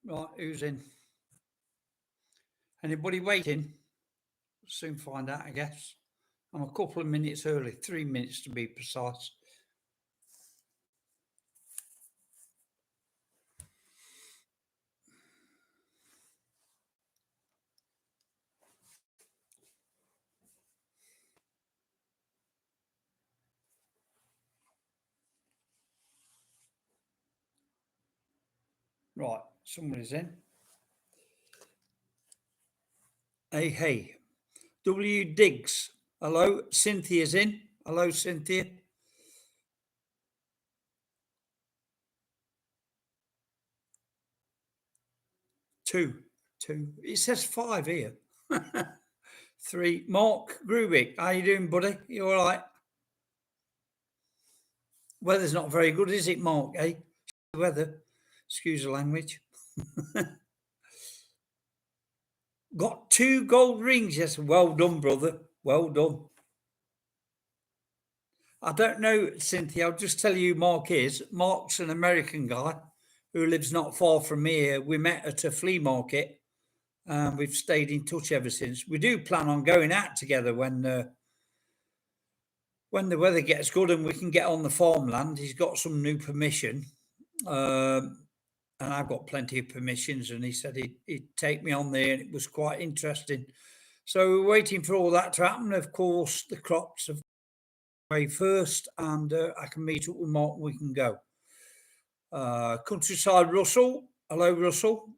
Right, who's in? Anybody waiting? Soon find out, I guess. I'm a couple of minutes early, 3 minutes to be precise. Right, somebody's in. Hey. W Diggs. Hello, Cynthia's in. Hello, Cynthia. Two. It says 5 here. 3. Mark Grubik. How you doing, buddy? You all right? Weather's not very good, is it, Mark? Eh? Weather. Excuse the language. Got 2 gold rings. Yes, well done, brother. Well done. I don't know, Cynthia. I'll just tell you who Mark is. Mark's an American guy who lives not far from here. We met at a flea market. We've stayed in touch ever since. We do plan on going out together when the weather gets good and we can get on the farmland. He's got some new permission, and I've got plenty of permissions. And he said he'd take me on there, and it was quite interesting. So we're waiting for all that to happen. Of course, the crops have way first, and I can meet up with Mark and we can go. Countryside Russell. Hello, Russell.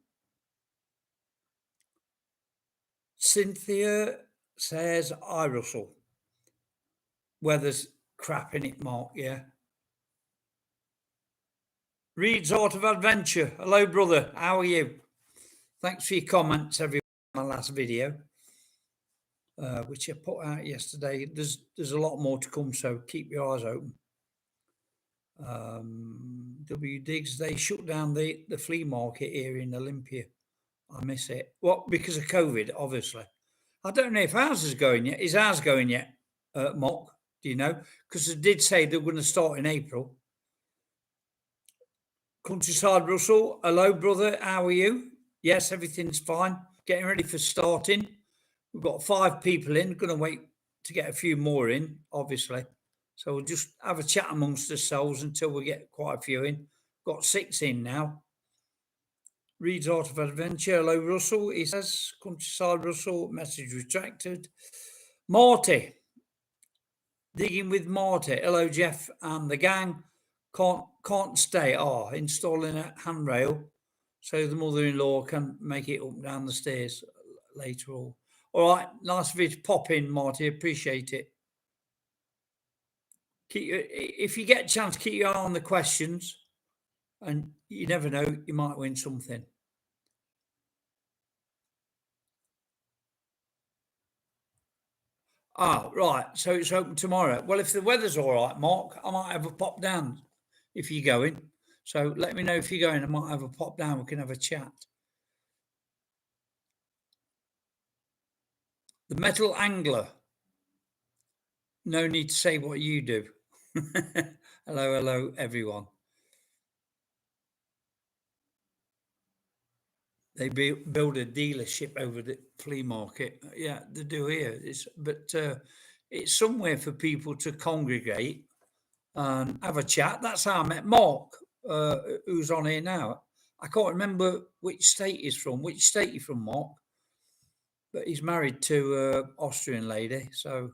Cynthia says, hi, Russell. Weather's crap in it, Mark, yeah. Reed's Art of Adventure. Hello, brother. How are you? Thanks for your comments, everyone, on my last video, which I put out yesterday. There's a lot more to come, so keep your eyes open. W Diggs, they shut down the flea market here in Olympia. I miss it. What? Because of COVID, obviously. I don't know if ours is going yet. Is ours going yet, Mark? Do you know? Because they did say they're going to start in April. Countryside Russell, hello, brother. How are you? Yes, everything's fine. Getting ready for starting. We've got 5 people in. Going to wait to get a few more in, obviously. So we'll just have a chat amongst ourselves until we get quite a few in. Got 6 in now. Reed's Art of Adventure. Hello, Russell. He says, Countryside Russell, message retracted. Marty. Digging with Marty. Hello, Jeff and the gang. Can't stay. Installing a handrail so the mother-in-law can make it up and down the stairs later on. All right, nice of you to pop in, Marty. Appreciate it. If you get a chance, keep your eye on the questions, and you never know, you might win something. Right. So it's open tomorrow. Well, if the weather's all right, Mark, I might have a pop down if you're going. So let me know if you're going. I might have a pop down. We can have a chat. The Metal Angler. No need to say what you do. Hello, everyone. They build a dealership over the flea market. Yeah, they do here. It's somewhere for people to congregate and have a chat. That's how I met Mark, who's on here now. I can't remember which state he's from. Which state you from, Mark? But he's married to an Austrian lady, so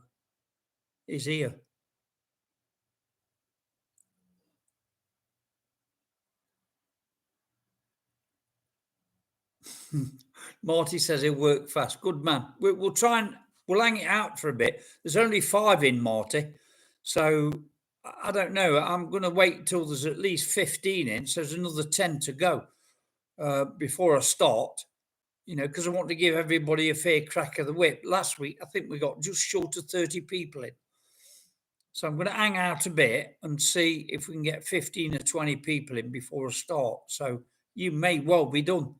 he's here. Marty says he'll work fast. Good man. We'll try and we'll hang it out for a bit. There's only 5 in, Marty. So I don't know. I'm going to wait until there's at least 15 in. So there's another 10 to go before I start, because I want to give everybody a fair crack of the whip. Last week, I think we got just short of 30 people in. So I'm going to hang out a bit and see if we can get 15 or 20 people in before I start. So you may well be done.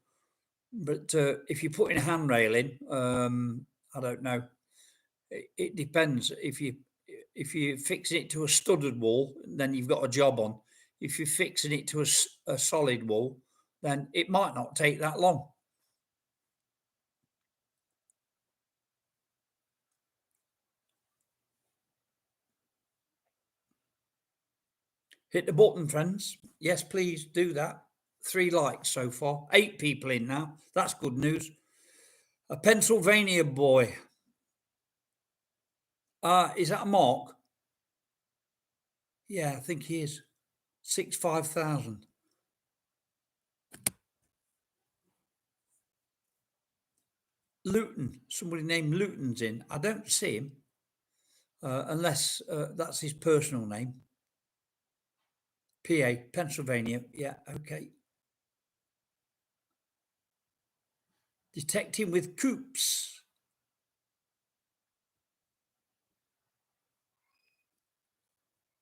But if you're putting a handrail in, I don't know. It depends. If you're fixing it to a studded wall, then you've got a job on. If you're fixing it to a solid wall, then it might not take that long. Hit the button, friends. Yes, please do that. 3 likes so far. 8 people in now. That's good news. A Pennsylvania boy. Is that a Mark? Yeah, I think he is. 65,000. Luton. Somebody named Luton's in. I don't see him. Unless that's his personal name. PA, Pennsylvania. Yeah, okay. Detecting with coops.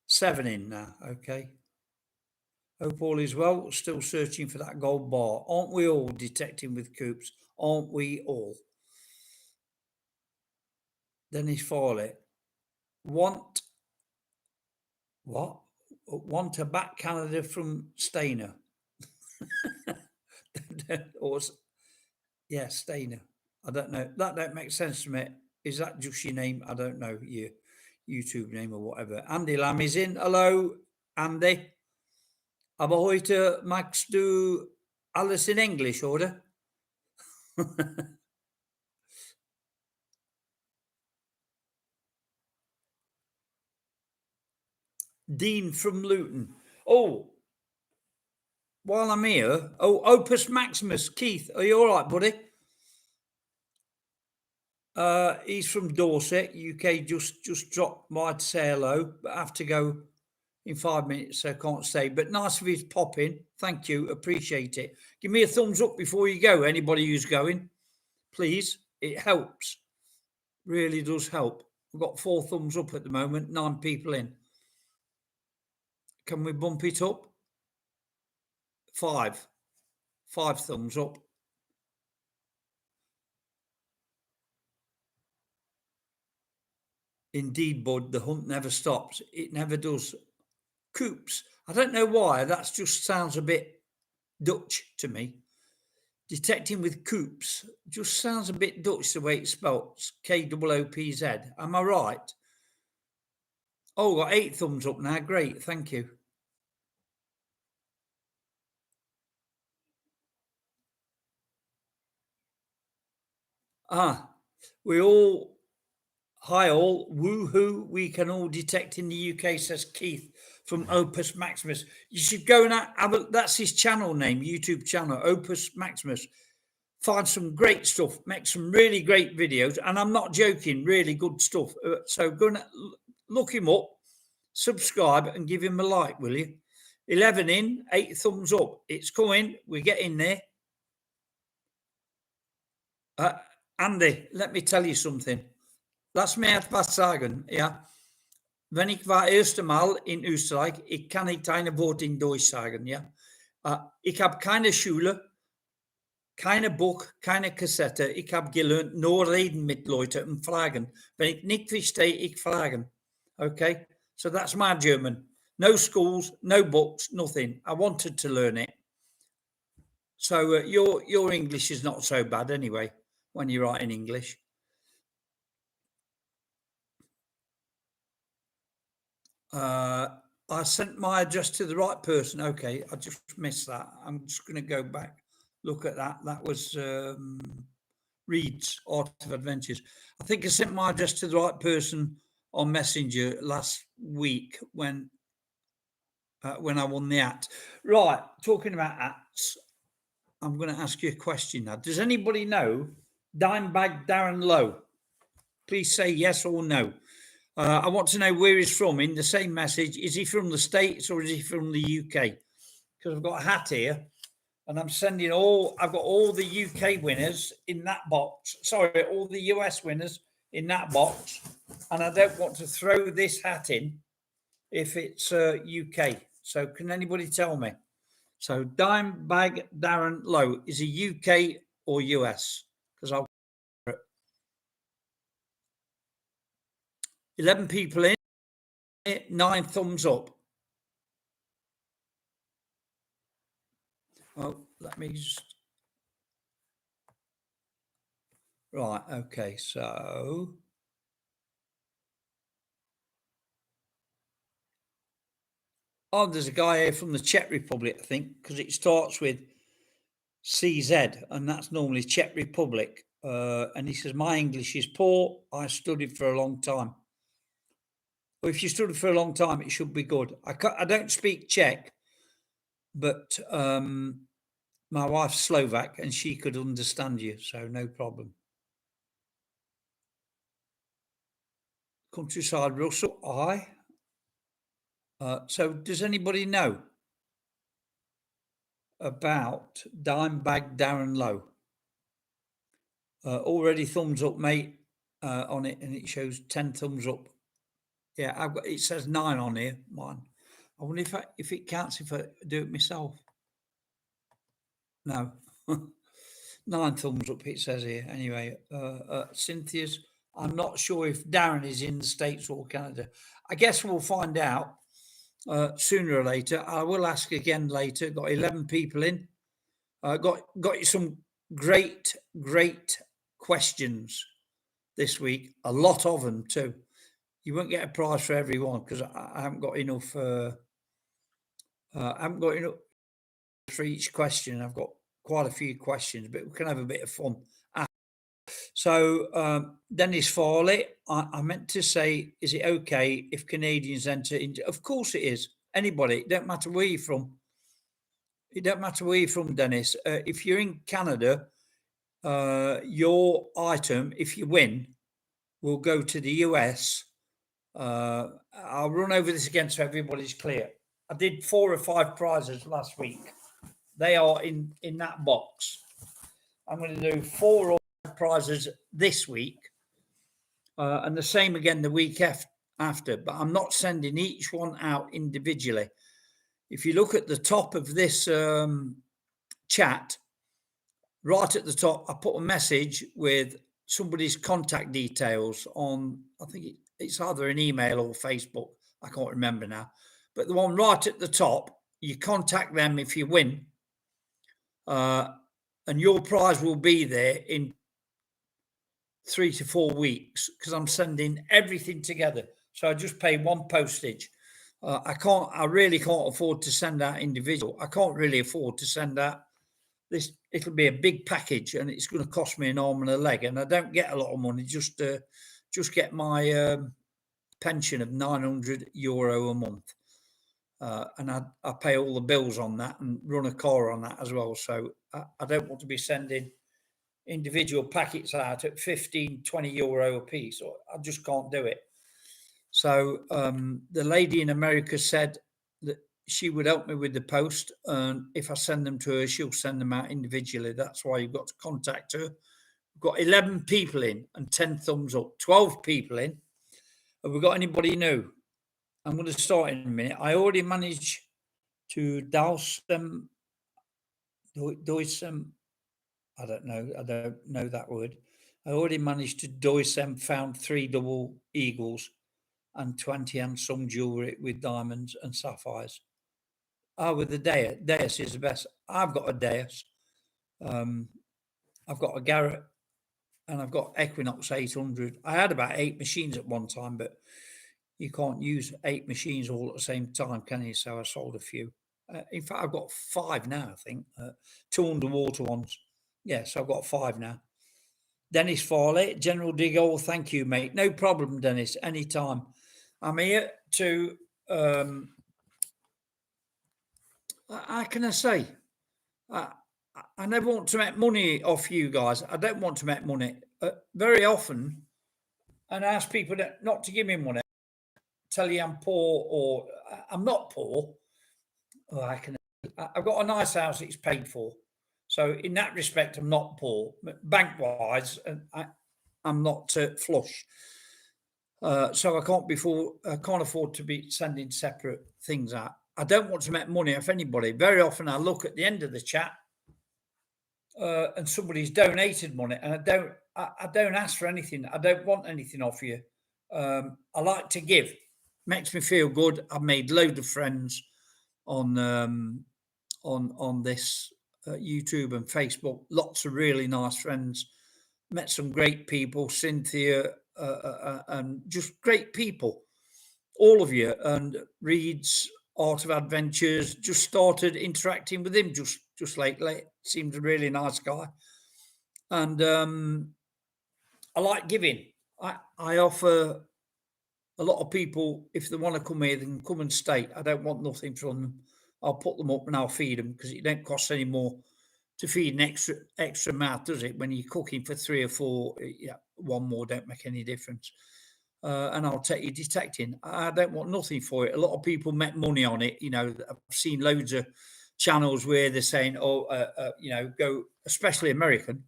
Seven in now, okay. Hope all is well. Still searching for that gold bar. Aren't we all detecting with coops? Aren't we all? Dennis Farley. Want to back Canada from Stainer. Or, yeah, Stainer. I don't know. That don't make sense to me. Is that just your name? I don't know your YouTube name or whatever. Andy Lamb is in. Hello, Andy. Aber heute magst du alles in Englisch, oder? Dean from Luton. Oh, while I'm here, Opus Maximus, Keith, are you all right, buddy? He's from Dorset, UK. Just dropped by to say hello, but I have to go in 5 minutes, so I can't stay. But nice of you to pop in. Thank you, appreciate it. Give me a thumbs up before you go. Anybody who's going, please. It helps. Really does help. We've got 4 thumbs up at the moment. 9 people in. Can we bump it up? 5 thumbs up. Indeed, bud, the hunt never stops. It never does. Coops. I don't know why. That just sounds a bit Dutch to me. Detecting with coops just sounds a bit Dutch the way it's spelled. K-O-O-P-Z. Am I right? Oh, got 8 thumbs up now. Great. Thank you. We all... Hi all, woohoo, we can all detect in the UK, says Keith from Opus Maximus. You should go and have a, that's his channel name, YouTube channel, Opus Maximus. Find some great stuff, make some really great videos, and I'm not joking, really good stuff. So go and look him up, subscribe, and give him a like, will you? 11 in, 8 thumbs up. It's coming, we're getting there. Andy, let me tell you something. Lass mir etwas sagen, ja. Wenn ich war erste Mal in Österreich, ich kann nicht eine Wort in Deutsch sagen, ja. Ich habe keine Schule, keine Buch, keine Kassette. Ich habe gelernt, nur reden mit Leuten und fragen. Wenn ich nicht verstehe, ich fragen. Okay? So that's my German. No schools, no books, nothing. I wanted to learn it. So your English is not so bad anyway, when you write in English. I sent my address to the right person. Okay, I just missed that. I'm just going to go back, look at that. That was Reed's Art of Adventures. I think I sent my address to the right person on Messenger last week when I won the at. Right, talking about ats, I'm going to ask you a question now. Does anybody know Dimebag Darren Lowe? Please say yes or no. I want to know where he's from in the same message. Is he from the States or is he from the UK? Because I've got a hat here and I'm sending I've got all the UK winners in that box. Sorry, all the US winners in that box. And I don't want to throw this hat in if it's UK. So can anybody tell me? So Dimebag Darren Lowe, is he UK or US? Because I'll 11 people in. 9 thumbs up. Oh, let me just. Right. Okay. So. Oh, there's a guy here from the Czech Republic, I think, because it starts with CZ, and that's normally Czech Republic. And he says, my English is poor. I studied for a long time. Well, if you studied for a long time, it should be good. I don't speak Czech, but my wife's Slovak, and she could understand you, so no problem. Countryside Russell, aye. So does anybody know about Dimebag Darren Lowe? Already thumbs up, mate, on it, and it shows 10 thumbs up. Yeah, I've got. It says 9 on here. Mine. I wonder if it counts if I do it myself. No, 9 thumbs up. It says here. Anyway, Cynthia's. I'm not sure if Darren is in the States or Canada. I guess we'll find out sooner or later. I will ask again later. Got 11 people in. Got you some great questions this week. A lot of them too. You won't get a prize for everyone because I haven't got enough. I haven't got enough for each question. I've got quite a few questions, but we can have a bit of fun. So, Dennis Farley, I meant to say, is it okay if Canadians enter into? Of course it is. Anybody, it don't matter where you're from. It don't matter where you're from, Dennis. If you're in Canada, your item, if you win, will go to the US. I'll run over this again so everybody's clear. I did 4 or 5 prizes last week. They are in that box. I'm going to do 4 or 5 prizes this week, and the same again the week after. But I'm not sending each one out individually. If you look at the top of this chat, right at the top, I put a message with somebody's contact details on. I think it's either an email or Facebook. I can't remember now. But the one right at the top, you contact them if you win, and your prize will be there in 3 to 4 weeks because I'm sending everything together. So I just pay one postage. I really can't afford to send out individual. I can't really afford to send out this. It'll be a big package and it's going to cost me an arm and a leg. And I don't get a lot of money, just get my pension of €900 a month. And I pay all the bills on that and run a car on that as well. So I don't want to be sending individual packets out at €15-20 a piece. I just can't do it. So the lady in America said that she would help me with the post, and if I send them to her, she'll send them out individually. That's why you've got to contact her. We've got 11 people in and 10 thumbs up, 12 people in. Have we got anybody new? I'm going to start in a minute. I already managed to douse them. I don't know that word. I already managed to douse them, found 3 double eagles and 20 and some jewelry with diamonds and sapphires. With the Deus is the best. I've got a Deus. I've got a Garrett and I've got Equinox 800. I had about 8 machines at one time, but you can't use 8 machines all at the same time, can you? So I sold a few. In fact, I've got 5 now, I think. 2 underwater ones. Yeah, so I've got 5 now. Dennis Farley, General Diggle, thank you, mate. No problem, Dennis, anytime. I'm here to, how can I say? I never want to make money off you guys. I don't want to make money. Very often, and I ask people not to give me money. Tell you I'm poor or I'm not poor. I've got a nice house, it's paid for. So in that respect, I'm not poor. Bank-wise, I'm not flush. So I can't afford to be sending separate things out. I don't want to make money off anybody. Very often I look at the end of the chat and somebody's donated money, and I don't ask for anything. I don't want anything off you. I like to give. Makes me feel good. I've made loads of friends on this YouTube and Facebook. Lots of really nice friends. Met some great people, Cynthia, and just great people, all of you. And Reed's Art of Adventures, just started interacting with him just lately. Seems a really nice guy, and I like giving. I offer a lot of people, if they want to come here, they can come and stay. I don't want nothing from them. I'll put them up and I'll feed them because it don't cost any more to feed an extra mouth, does it? When you're cooking for 3 or 4, yeah, one more don't make any difference. And I'll take you detecting. I don't want nothing for it. A lot of people make money on it. You know, I've seen loads of channels where they're saying, go, especially American,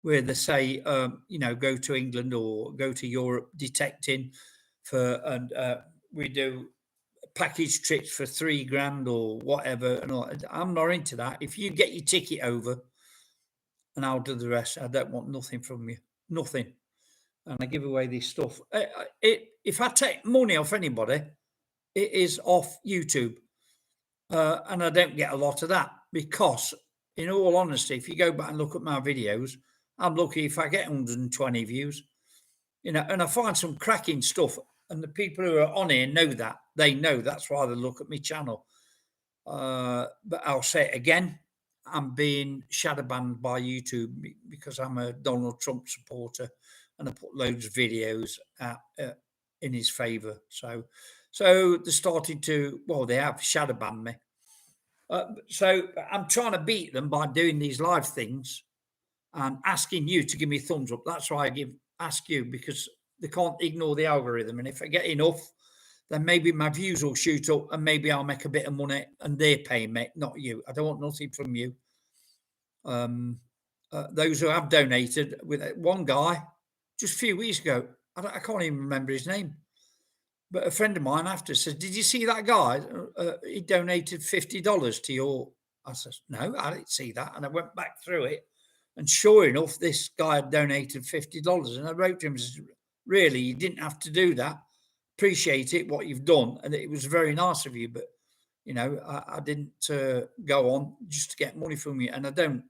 where they say, go to England or go to Europe detecting and we do package trips for $3,000 or whatever. And all. I'm not into that. If you get your ticket over, and I'll do the rest. I don't want nothing from you, nothing. And I give away this stuff. If I take money off anybody, it is off YouTube, and I don't get a lot of that because, in all honesty, if you go back and look at my videos, I'm lucky if I get 120 views. And I find some cracking stuff. And the people who are on here know that. They know that's why they look at my channel. But I'll say it again. I'm being shadow banned by YouTube because I'm a Donald Trump supporter and I put loads of videos out, in his favour. So they're starting to, they have shadow banned me. So I'm trying to beat them by doing these live things and asking you to give me a thumbs up. That's why I ask you, because they can't ignore the algorithm. And if I get enough, then maybe my views will shoot up and maybe I'll make a bit of money and they're paying me, not you. I don't want nothing from you. Those who have donated, with one guy just a few weeks ago, I can't even remember his name, but a friend of mine after said, "Did you see that guy? He donated $50 to your." I said, "No, I didn't see that." And I went back through it, and sure enough, this guy had donated $50. And I wrote to him and said, "Really, you didn't have to do that. Appreciate it, what you've done, and it was very nice of you, but I didn't go on just to get money from you, and I don't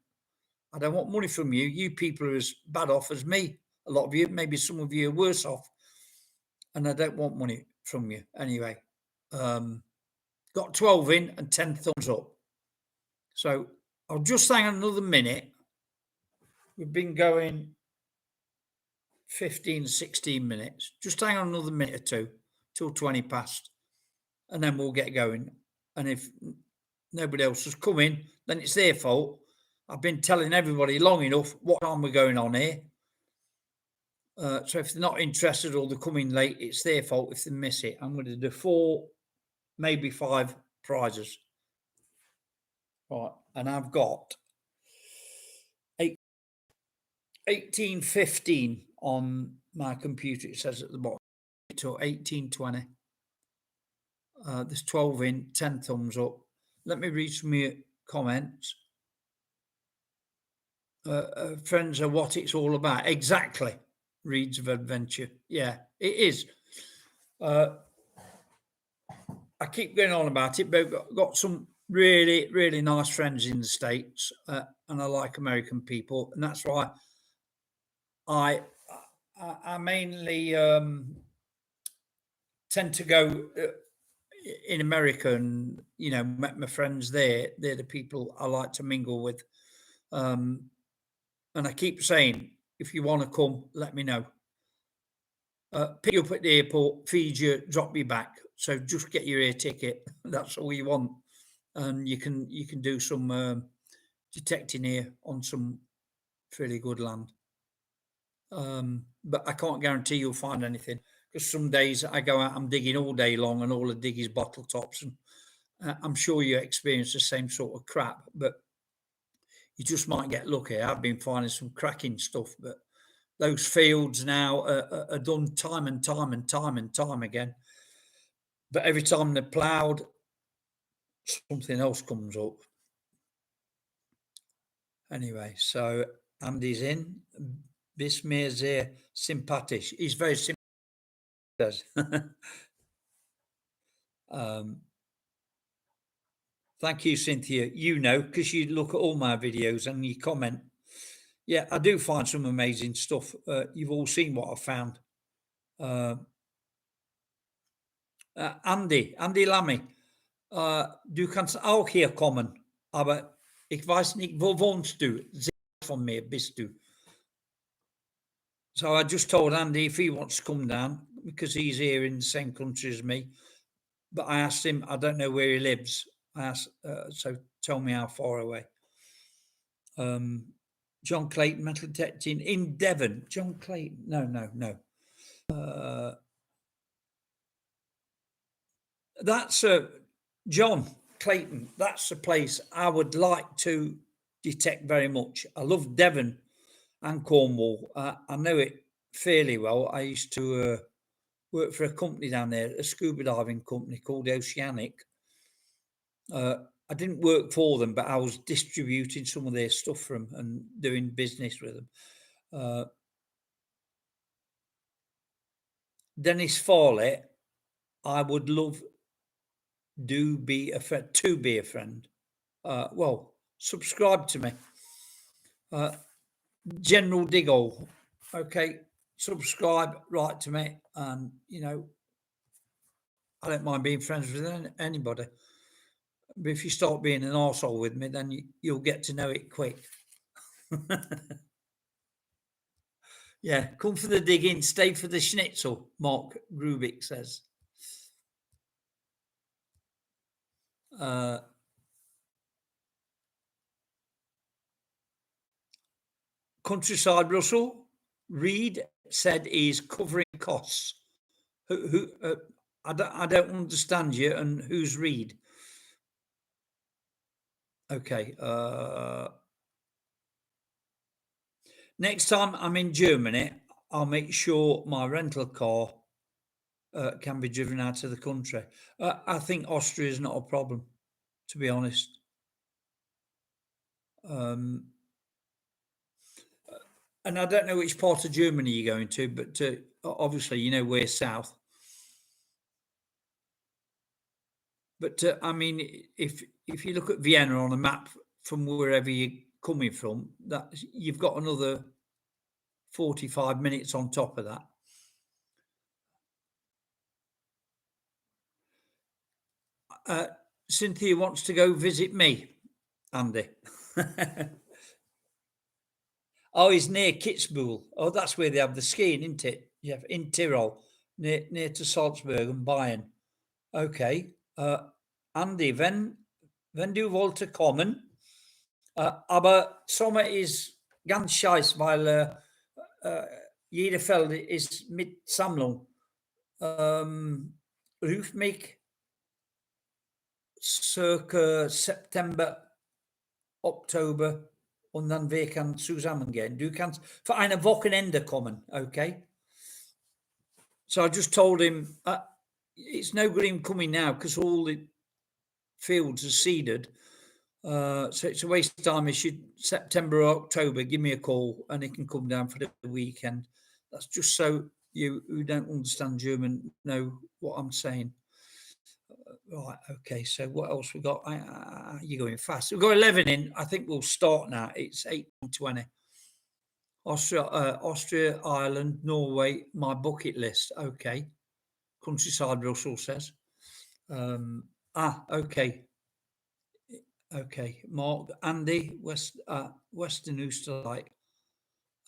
want money from you. You people are as bad off as me. A lot of you, maybe some of you are worse off, and I don't want money from you anyway." Got 12 in and 10 thumbs up. So I'll just hang on another minute. We've been going 15, 16 minutes. Just hang on another minute or two till 20 past, and then we'll get going. And if nobody else has come in, then it's their fault. I've been telling everybody long enough what time we're going on here. So if they're not interested or they're coming late, it's their fault if they miss it. I'm going to do 4, maybe 5 prizes. Right, and I've got 1815 on my computer. It says at the bottom to 1820. There's 12 in, 10 thumbs up. Let me read some of your comments. Friends are what it's all about. Exactly. Reads of Adventure. Yeah, it is. I keep going on about it, but I've got some really, really nice friends in the States, and I like American people, and that's why I mainly tend to go in America, and met my friends there. They're the people I like to mingle with, and I keep saying, if you want to come, let me know. Pick you up at the airport, feed you, drop you back. So just get your air ticket. That's all you want, and you can do some detecting here on some fairly good land. But I can't guarantee you'll find anything, because some days I go out, I'm digging all day long, and all I dig is bottle tops, and I'm sure you experience the same sort of crap, but you just might get lucky. I've been finding some cracking stuff, but those fields now are done time and time and time and time again. But every time they're ploughed, something else comes up. Anyway, so Andy's in. Bismir sehr sympathisch. He's very sympathetic. Thank you, Cynthia. You know, because you look at all my videos and you comment. Yeah, I do find some amazing stuff. You've all seen what I found. Andy Lammy. Du kannst auch hier kommen, aber ich weiß nicht, wo wohnst du? Sehr von mir bist du. So I just told Andy if he wants to come down, because he's here in the same country as me. But I asked him, I don't know where he lives. I asked, so tell me how far away. John Clayton, metal detecting in Devon. John Clayton, no. That's John Clayton. That's a place I would like to detect very much. I love Devon and Cornwall. I know it fairly well. I used to work for a company down there, a scuba diving company called Oceanic. I didn't work for them, but I was distributing some of their stuff for them and doing business with them. Dennis Farley, I would love to be a friend. Well, subscribe to me. General Diggle, okay, subscribe, write to me, and you know, I don't mind being friends with anybody. But if you start being an arsehole with me, then you'll get to know it quick. Yeah, come for the digging, stay for the schnitzel, Mark Rubik says. Countryside Russell, Reed said he's covering costs. Who I don't understand you, and who's Reed? Okay. Next time I'm in Germany, I'll make sure my rental car can be driven out of the country. I think Austria is not a problem, to be honest. And I don't know which part of Germany you're going to, but obviously, you know, we're south. But I mean, if you look at Vienna on a map from wherever you're coming from, that you've got another 45 minutes on top of that. Cynthia wants to go visit me, Andy. Oh, he's near Kitzbühel. Oh, that's where they have the skiing, isn't it? Yeah, in Tyrol, near to Salzburg and Bayern. Okay. Andy, wenn du wollte kommen, aber Sommer ist ganz scheiß, weil jeder Feld ist mit Sammlung. Ruf mich circa September, Oktober und dann wir können zusammengehen. Du kannst für eine Wochenende kommen, okay? So I just told him it's no good him coming now because all the fields are seeded. So it's a waste of time. He should September or October give me a call and he can come down for the weekend. That's just so you who don't understand German know what I'm saying. Right, okay, so what else we got? You're going fast. We've got 11 in. I think we'll start now. It's 8:20. Austria, Ireland, Norway, my bucket list. Okay. Countryside Russell says. Okay. Okay. Mark, Andy, Western Oosterlike.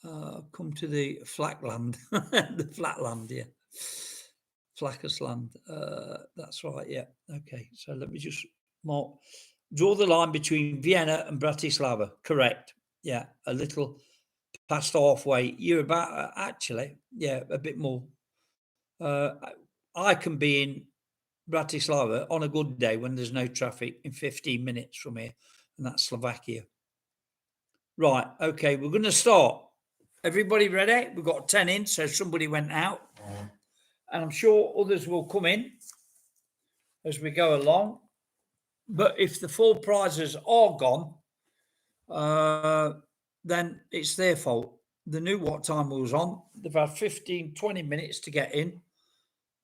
Come to the Flatland. The Flatland, yeah. Flackesland. That's right, yeah. Okay, so let me just mark. Draw the line between Vienna and Bratislava. Correct. Yeah, a little past halfway. You're about, actually, yeah, a bit more. I can be in Bratislava on a good day when there's no traffic in 15 minutes from here, and that's Slovakia. Right, okay, we're going to start. Everybody ready? We've got 10 in, so somebody went out. And I'm sure others will come in as we go along. But if the 4 prizes are gone, then it's their fault. They knew what time we was on. They've had 15, 20 minutes to get in,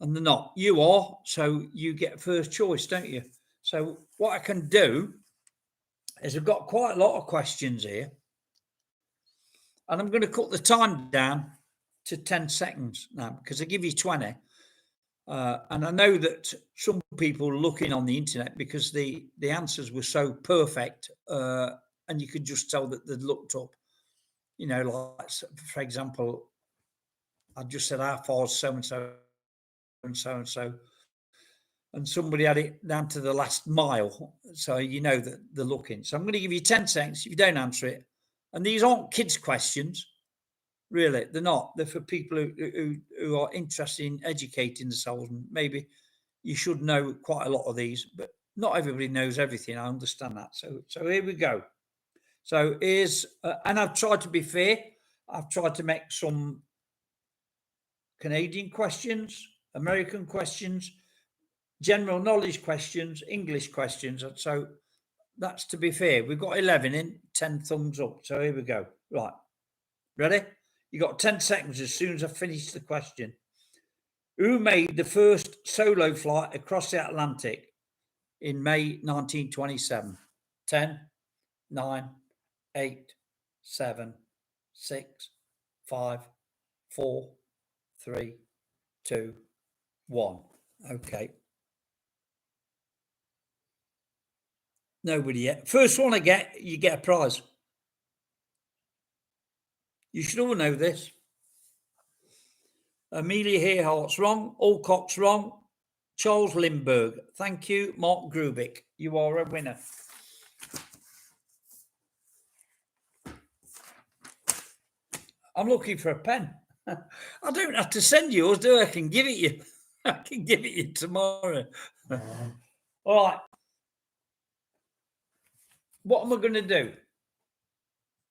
and they're not. You are, so you get first choice, don't you? So what I can do is I've got quite a lot of questions here, and I'm going to cut the time down to 10 seconds now because I give you 20. And I know that some people are looking on the internet because the answers were so perfect, and you could just tell that they'd looked up, like, for example, I just said how far is so-and-so and so-and-so, and somebody had it down to the last mile. So you know that they're looking. So I'm going to give you 10 seconds if you don't answer it. And these aren't kids' questions. Really, they're not. They're for people who are interested in educating themselves. And maybe you should know quite a lot of these, but not everybody knows everything. I understand that. So here we go. So here's, and I've tried to be fair. I've tried to make some Canadian questions, American questions, general knowledge questions, English questions. So that's to be fair. We've got 11 in, 10 thumbs up. So here we go. Right. Ready? You got 10 seconds as soon as I finish the question. Who made the first solo flight across the Atlantic in May 1927? 10, 9, 8, 7, 6, 5, 4, 3, 2, 1. Okay. Nobody yet. First one I get, you get a prize. You should all know this. Amelia Earhart's wrong. Alcock's wrong. Charles Lindbergh. Thank you, Mark Grubik. You are a winner. I'm looking for a pen. I don't have to send yours, do I? I can give it you. I can give it you tomorrow. All right. What am I going to do?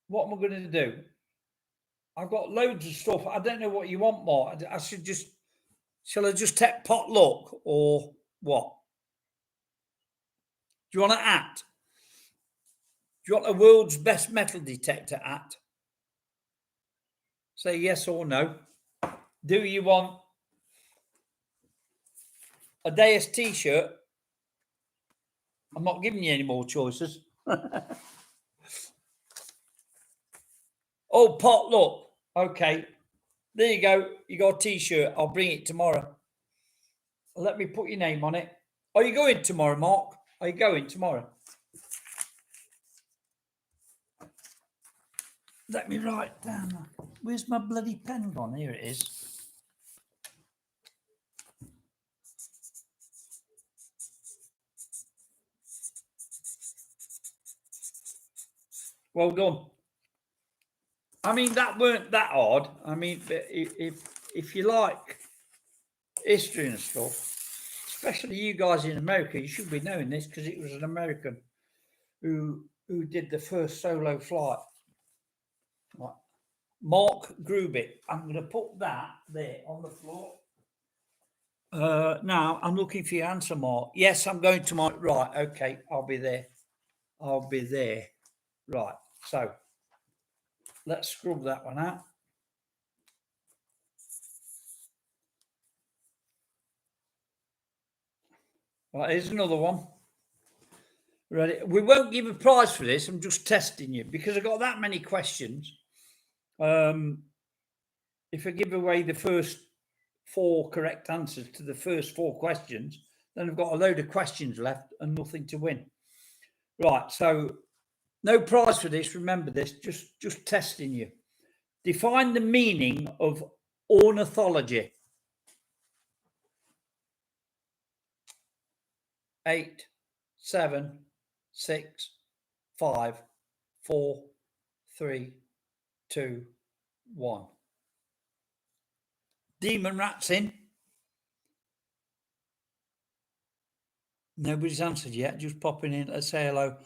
What am I going to do? I've got loads of stuff. I don't know what you want, Mark. Shall I just take potluck or what? Do you want an at? Do you want the world's best metal detector at? Say yes or no. Do you want a Deus t-shirt? I'm not giving you any more choices. Oh, potluck. Okay. There you go. You got a t-shirt. I'll bring it tomorrow. Let me put your name on it. Are you going tomorrow, Mark? Are you going tomorrow? Let me write down. Where's my bloody pen gone? Here it is. Well done. I mean, that weren't that hard. I mean, if you like history and stuff, especially you guys in America, you should be knowing this because it was an American who did the first solo flight. Right. Mark Grubik. I'm going to put that there on the floor. Now I'm looking for your answer, Mark. Yes, I'm going tomorrow. Right. Okay. I'll be there. I'll be there. Right. So let's scrub that one out. Right. Here's another one. Ready? We won't give a prize for this. I'm just testing you because I've got that many questions. If I give away the first 4 correct answers to the first 4 questions, then I've got a load of questions left and nothing to win. Right, so no prize for this. Remember this, just testing you. Define the meaning of ornithology. 8, 7, 6, 5, 4, 3, 2, 1. Demon Rat's in. Nobody's answered yet. Just popping in. Let's say hello.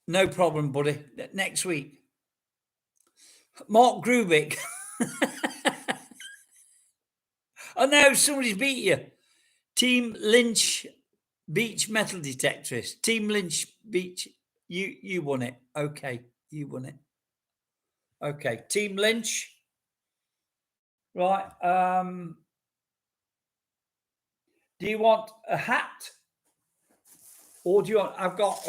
No problem, buddy. Next week. Mark Grubik. Oh no, somebody's beat you. Team Lynch Beach Metal Detectorist. Team Lynch Beach. You won it. Okay, you won it. Okay, Team Lynch. Right. Do you want a hat? Or do you want, I've got,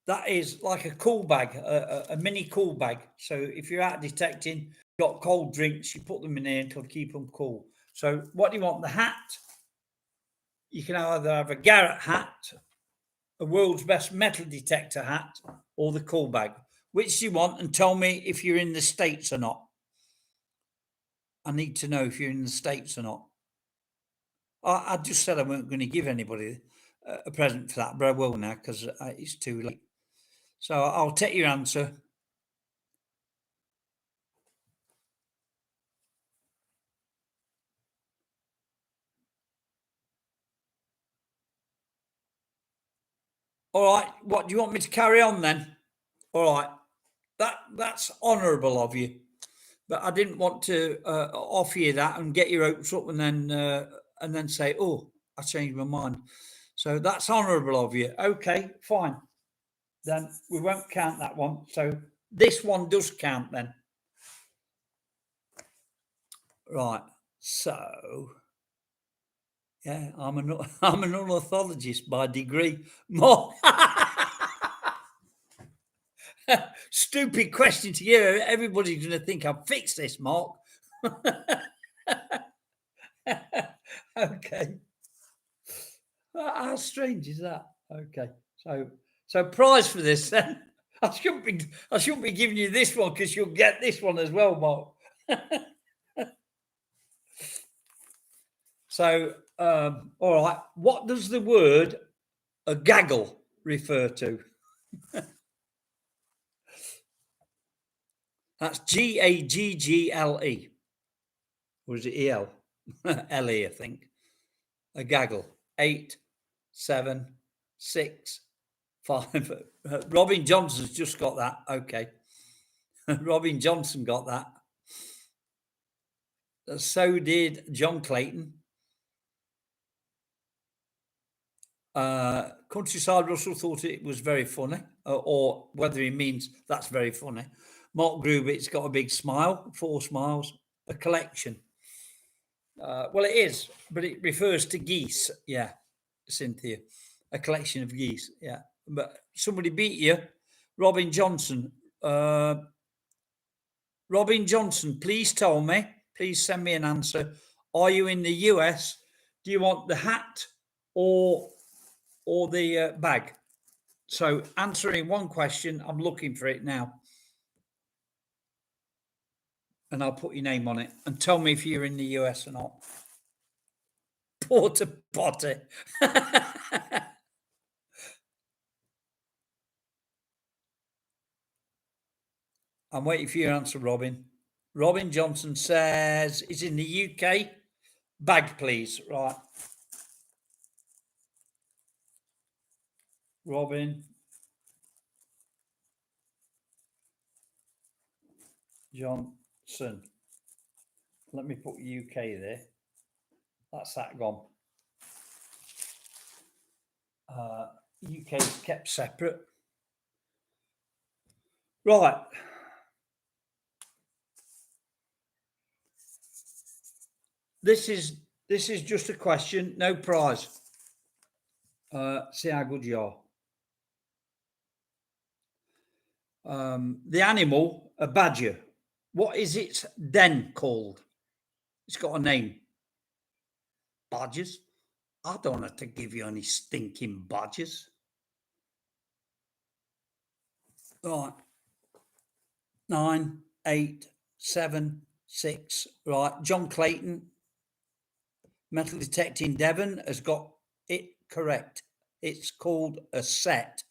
that is like a cool bag, a mini cool bag. So if you're out detecting, got cold drinks, you put them in there to keep them cool. So what do you want? The hat? You can either have a Garrett hat, a world's best metal detector hat, or the cool bag. Which do you want? And tell me if you're in the States or not. I need to know if you're in the States or not. I just said I weren't going to give anybody a present for that, but I will now because it's too late. So I'll take your answer. All right. What do you want me to carry on then? All right. That's honourable of you, but I didn't want to offer you that and get your hopes up and then say, "Oh, I changed my mind." So that's honourable of you. Okay, fine. Then we won't count that one. So this one does count then. Right. So yeah, I'm an ornithologist by degree. More stupid question to you. Everybody's going to think I've fixed this, Mark. Okay. How strange is that? Okay. So prize for this then. I shouldn't be giving you this one because you'll get this one as well, Mark. So all right. What does the word a gaggle refer to? That's Gaggle. Or is it EL? LE, I think. A gaggle. 8, 7, 6, 5. Robin Johnson's just got that. Okay. Robin Johnson got that. So did John Clayton. Countryside Russell thought it was very funny, or whether he means that's very funny. Mark Grubit's got a big smile, 4 smiles, a collection. Well, it is, but it refers to geese. Yeah, Cynthia, a collection of geese. Yeah, but somebody beat you, Robin Johnson. Robin Johnson, please tell me. Please send me an answer. Are you in the US? Do you want the hat or the bag? So answering one question, I'm looking for it now. And I'll put your name on it and tell me if you're in the US or not. Porta potty. I'm waiting for your answer, Robin. Robin Johnson says it's in the UK. Bag, please. Right. Robin Johnson. Let me put UK there. That's that gone. UK is kept separate. Right. This is just a question, no prize. See how good you are. The animal, a badger. What is its den called? It's got a name. Badgers? I don't have to give you any stinking badgers. Right. 9, 8, 7, 6. Right. John Clayton, metal detecting Devon, has got it correct. It's called a set.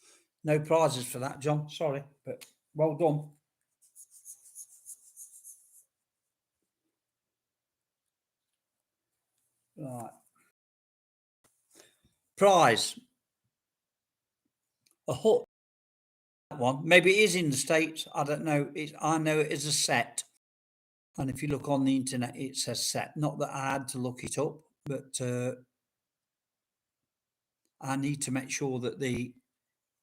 No prizes for that, John. Sorry, but well done. Right. Prize. A hut. One. Maybe it is in the States. I don't know. I know it is a set. And if you look on the internet, it says set. Not that I had to look it up, but I need to make sure that the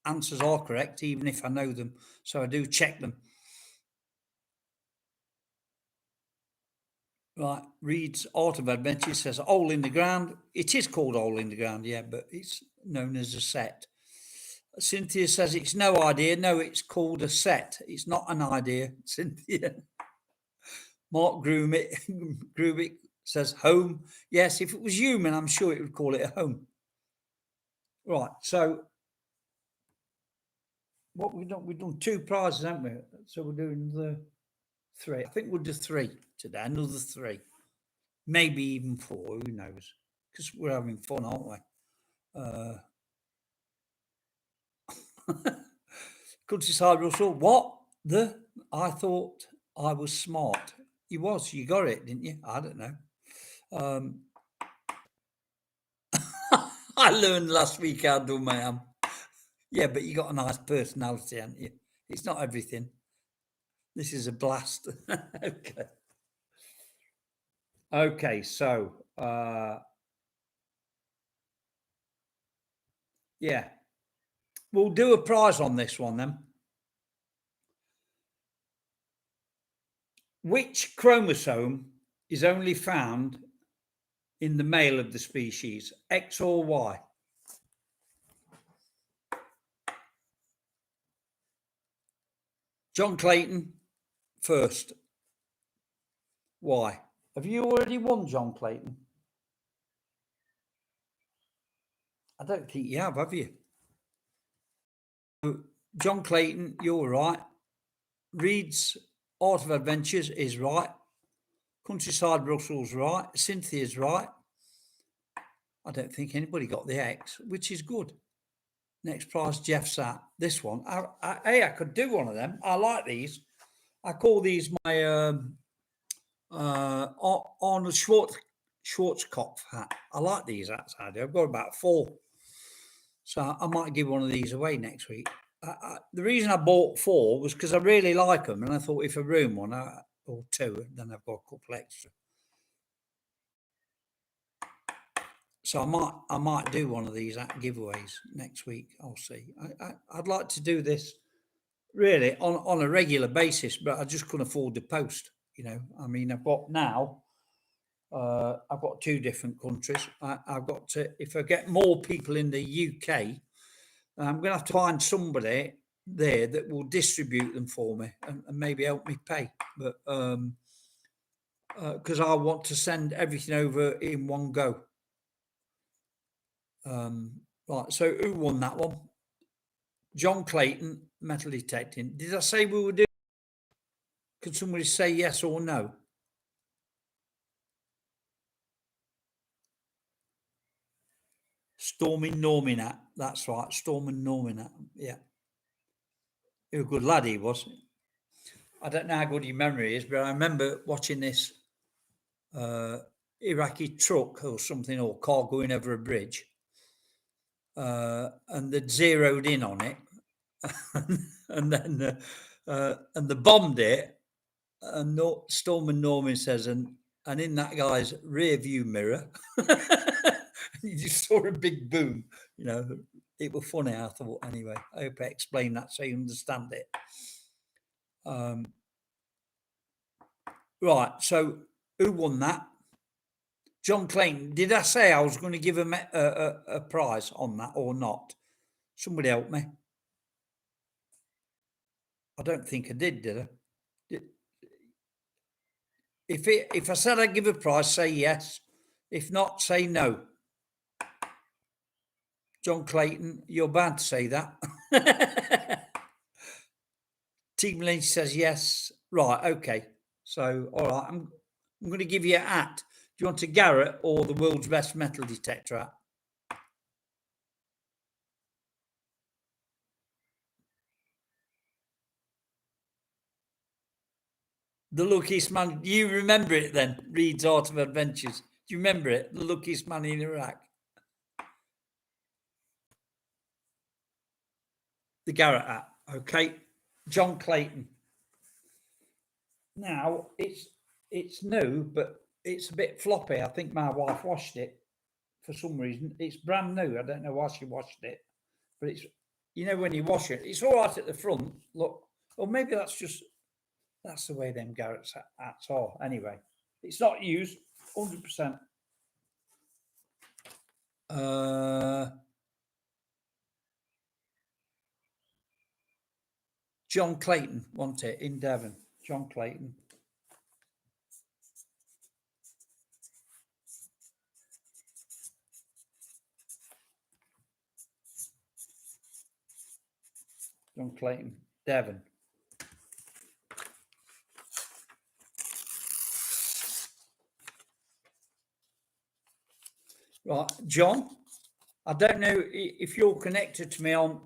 answers are correct, even if I know them. So I do check them. Right, reads Art of Adventure, says Hole in the Ground. It is called Hole in the Ground, yeah, but it's known as a set. Cynthia says it's no idea. No, it's called a set. It's not an idea, Cynthia. Mark Grubik says home. Yes, if it was human, I'm sure it would call it a home. Right, so what we've done 2 prizes, haven't we? So we're doing the 3. I think we'll do 3 today, another 3. Maybe even 4, who knows? Because we're having fun, aren't we? Countryside Russell, what the? I thought I was smart. You got it, didn't you? I don't know. I learned last week how dumb I am. Yeah, but you got a nice personality, haven't you? It's not everything. This is a blast. Okay. Okay, so yeah. We'll do a prize on this one then. Which chromosome is only found in the male of the species, X or Y? John Clayton first. Why? Have you already won, John Clayton? I don't think you have you? John Clayton, you're right. Reed's Art of Adventures is right. Countryside Russell's right. Cynthia's right. I don't think anybody got the X, which is good. Next prize, Jeff's at. This one. I could do one of them. I like these. I call these my Arnold Schwarzkopf hat. I like these hats. I do. I've got about 4. So I might give one of these away next week. The reason I bought 4 was because I really like them, and I thought if I ruin one or 2, then I've got a couple extra. So I might do one of these giveaways next week. I'll see. I'd like to do this really on a regular basis, but I just couldn't afford the post. You know, I mean, I've got 2 different countries. I've got to, if I get more people in the UK, I'm going to have to find somebody there that will distribute them for me and maybe help me pay. But because I want to send everything over in one go. Right, so who won that one? John Clayton, metal detecting. Did I say we were doing? Could somebody say yes or no? Stormy Norminat. That's right, Stormy Norminat. Yeah. He was a good lad, he was. I don't know how good your memory is, but I remember watching this Iraqi truck or something, or car going over a bridge. And they'd zeroed in on it. and then they bombed it. And Storm Norman says, and in that guy's rear view mirror, you just saw a big boom. You know, it was funny, I thought. Anyway, I hope I explained that so you understand it. Right, so who won that? John Clayton. Did I say I was going to give him a prize on that or not? Somebody help me. I don't think I did I? If I said I'd give a prize, say yes. If not, say no. John Clayton, you're bound to say that. Team Lynch says yes. Right, okay. So, all right, I'm going to give you a hat. Do you want a Garrett or the world's best metal detector hat? The luckiest man. You remember it then? Reed's Art of Adventures. Do you remember it? The luckiest man in Iraq. The Garrett hat. Okay. John Clayton. Now it's new, but it's a bit floppy. I think my wife washed it for some reason. It's brand new. I don't know why she washed it, but it's, you know, when you wash it, it's all right at the front. Look, or maybe that's the way them Garrett's hats are. Anyway, It's not used, 100%. John Clayton, wasn't it, in Devon? John Clayton. John Clayton, Devon. Right, John, I don't know if you're connected to me on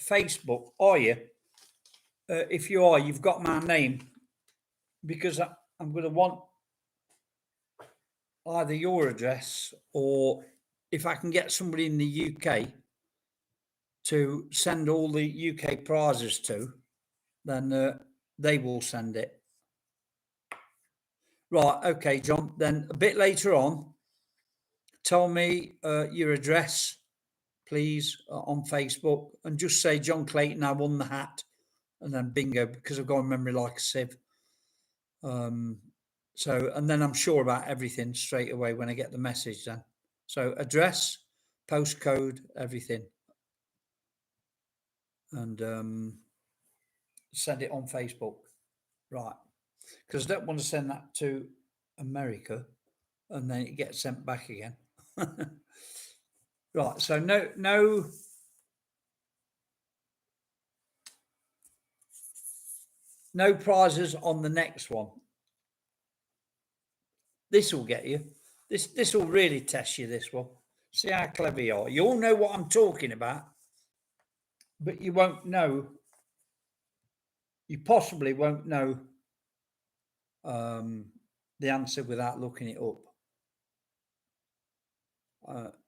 Facebook, are you? If you are, you've got my name, because I'm going to want either your address, or if I can get somebody in the UK to send all the UK prizes to, then they will send it. Right, okay, John, then a bit later on, tell me your address, please, on Facebook, and just say, John Clayton, I won the hat, and then bingo, because I've got a memory like a sieve. So, and then I'm sure about everything straight away when I get the message then. So address, postcode, everything. And send it on Facebook. Right. Because I don't want to send that to America and then it gets sent back again. Right. So no prizes on the next one. This will get you. This will really test you, this one. See how clever you are. You all know what I'm talking about, but you won't know. You possibly won't know the answer without looking it up.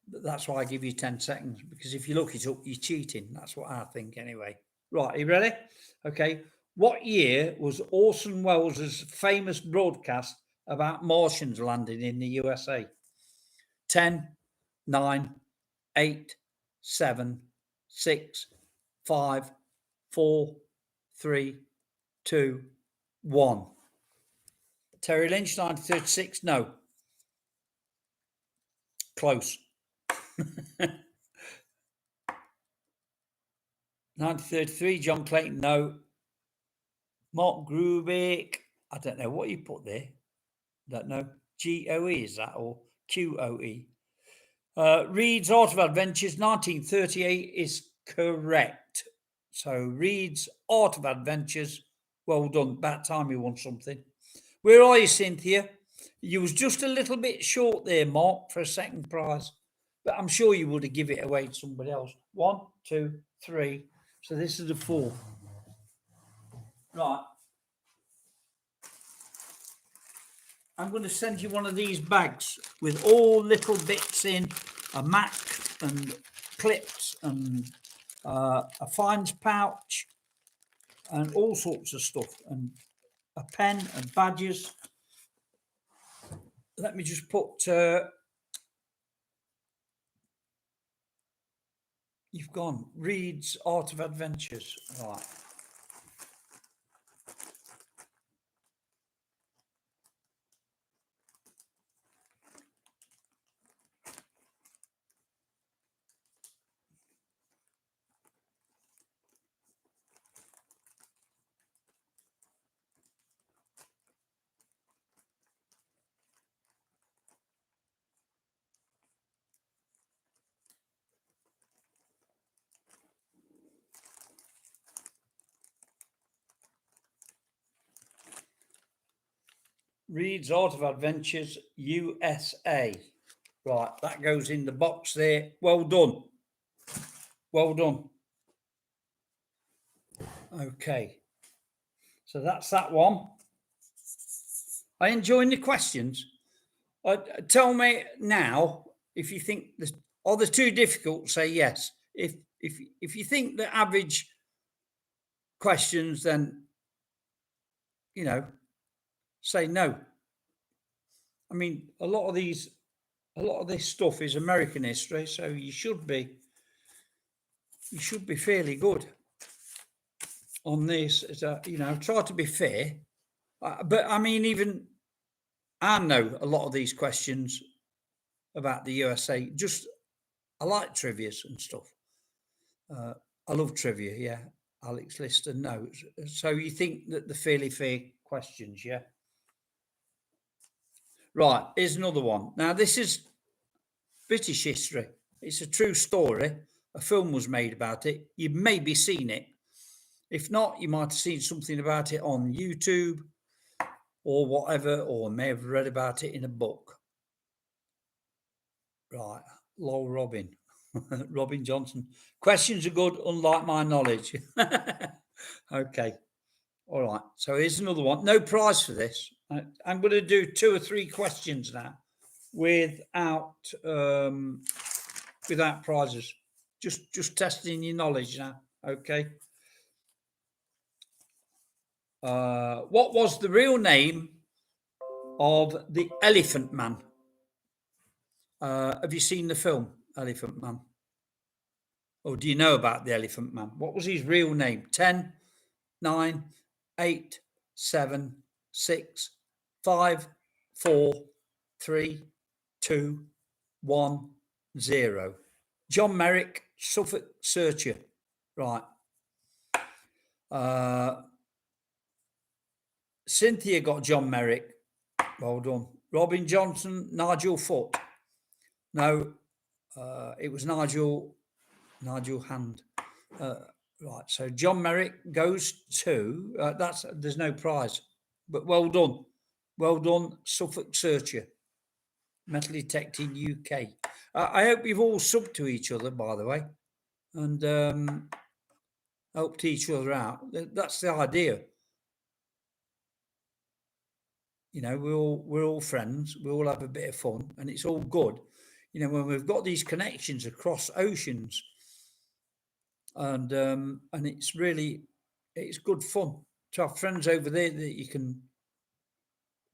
That's why I give you 10 seconds, because if you look it up, you're cheating. That's what I think anyway. Right, are you ready? Okay. What year was Orson Welles' famous broadcast about Martians landing in the USA? 10, 9, 8, 7, 6, 5, 4, 3, 2, 1. Terry Lynch, 1936? No. Close. 1933, John Clayton? No. Mark Grubick? I don't know what you put there. Don't know. GOE, is that, or QOE? Reed's Art of Adventures, 1938 is correct. So Reed's Art of Adventures, well done. About time you won something. Where are you, Cynthia? You was just a little bit short there, Mark, for a second prize, but I'm sure you would have given it away to somebody else. 1, 2, 3. So this is the 4. Right. I'm going to send you one of these bags with all little bits in, a Mac and clips and a fines pouch and all sorts of stuff, and a pen and badges. Let me just put, you've gone, Reed's Art of Adventures. Right. Reed's Art of Adventures, USA. Right, that goes in the box there. Well done. Well done. Okay. So that's that one. Are you enjoying the questions? Tell me now if you think are they too difficult, say yes. If you think the average questions, then say no. I mean, a lot of this stuff is American history, so you should be fairly good on this. Try to be fair, but I mean, even I know a lot of these questions about the USA. I like trivias and stuff. I love trivia. Yeah, Alex Lister knows. So you think that the fairly fair questions? Yeah. Right. Here's another one. Now this is British history. It's a true story. A film was made about it. You've maybe seen it. If not, you might have seen something about it on YouTube or whatever, or may have read about it in a book. Right. Lol Robin. Robin Johnson. Questions are good, unlike my knowledge. Okay. All right. So here's another one. No prize for this. I'm going to do 2 or 3 questions now without prizes. Just testing your knowledge now. Okay. What was the real name of the Elephant Man? Have you seen the film Elephant Man? Or do you know about the Elephant Man? What was his real name? 10, 9, 8, 7, 6, 5, 4, 3, 2, 1, 0. John Merrick, Suffolk Searcher. Right. Cynthia got John Merrick. Well done. Robin Johnson, Nigel Foot. No, it was Nigel Hand. Right, so John Merrick goes to there's no prize, but well done, Suffolk Searcher, Metal Detecting UK. I hope you've all subbed to each other, by the way, and helped each other out. That's the idea. You know, we're all friends. We all have a bit of fun, and it's all good. You know, when we've got these connections across oceans, and it's good fun to have friends over there that you can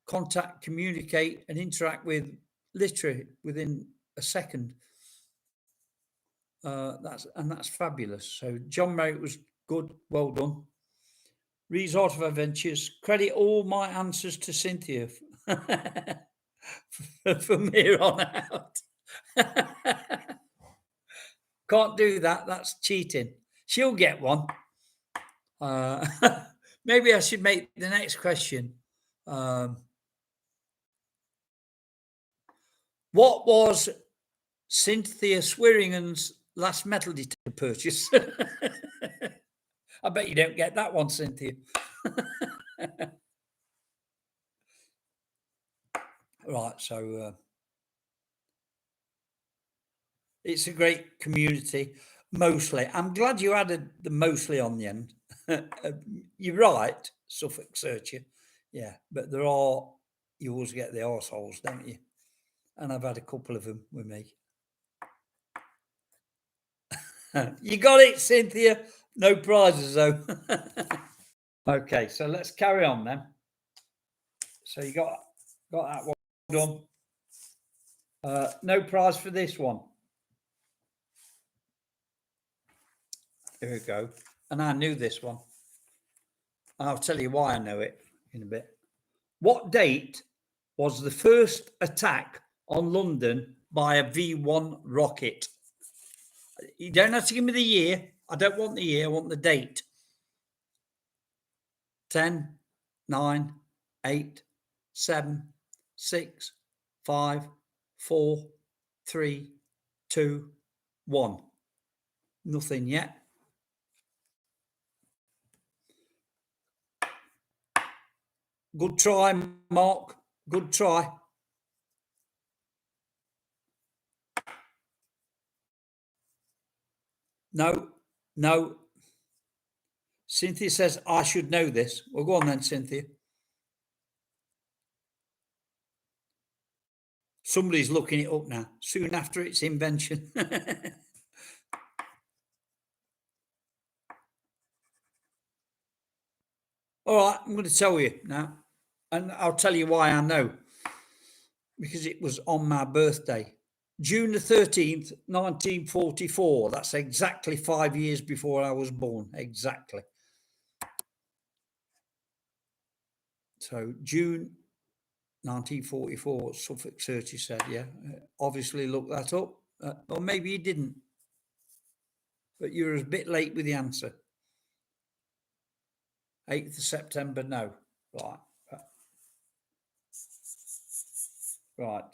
contact, communicate, and interact with literally within a second. That's fabulous. So John Merrick was good. Well done. Resort of Adventures. Credit all my answers to Cynthia from here on out. Can't do that. That's cheating. She'll get one. Maybe I should make the next question. What was Cynthia Swearingen's last metal detector purchase? I bet you don't get that one, Cynthia. Right, so it's a great community, mostly. I'm glad you added the mostly on the end. You're right, Suffolk Searcher. Yeah, but you always get the arseholes, don't you? And I've had a couple of them with me. You got it, Cynthia. No prizes, though. Okay, so let's carry on then. So you got that one done. No prize for this one. Here we go. And I knew this one. I'll tell you why I know it in a bit. What date was the first attack on London by a V1 rocket? You don't have to give me the year. I don't want the year. I want the date. 10, 9, 8, 7, 6, 5, 4, 3, 2, 1. Nothing yet. Good try, Mark. Good try. No. Cynthia says, I should know this. Well, go on then, Cynthia. Somebody's looking it up now, soon after its invention. All right, I'm going to tell you now, and I'll tell you why I know. Because it was on my birthday. June the 13th, 1944. That's exactly 5 years before I was born. Exactly. So June 1944, Suffolk Searcher said, yeah. Obviously look that up. Or maybe you didn't. But you're a bit late with the answer. 8th of September, no. Right. Right.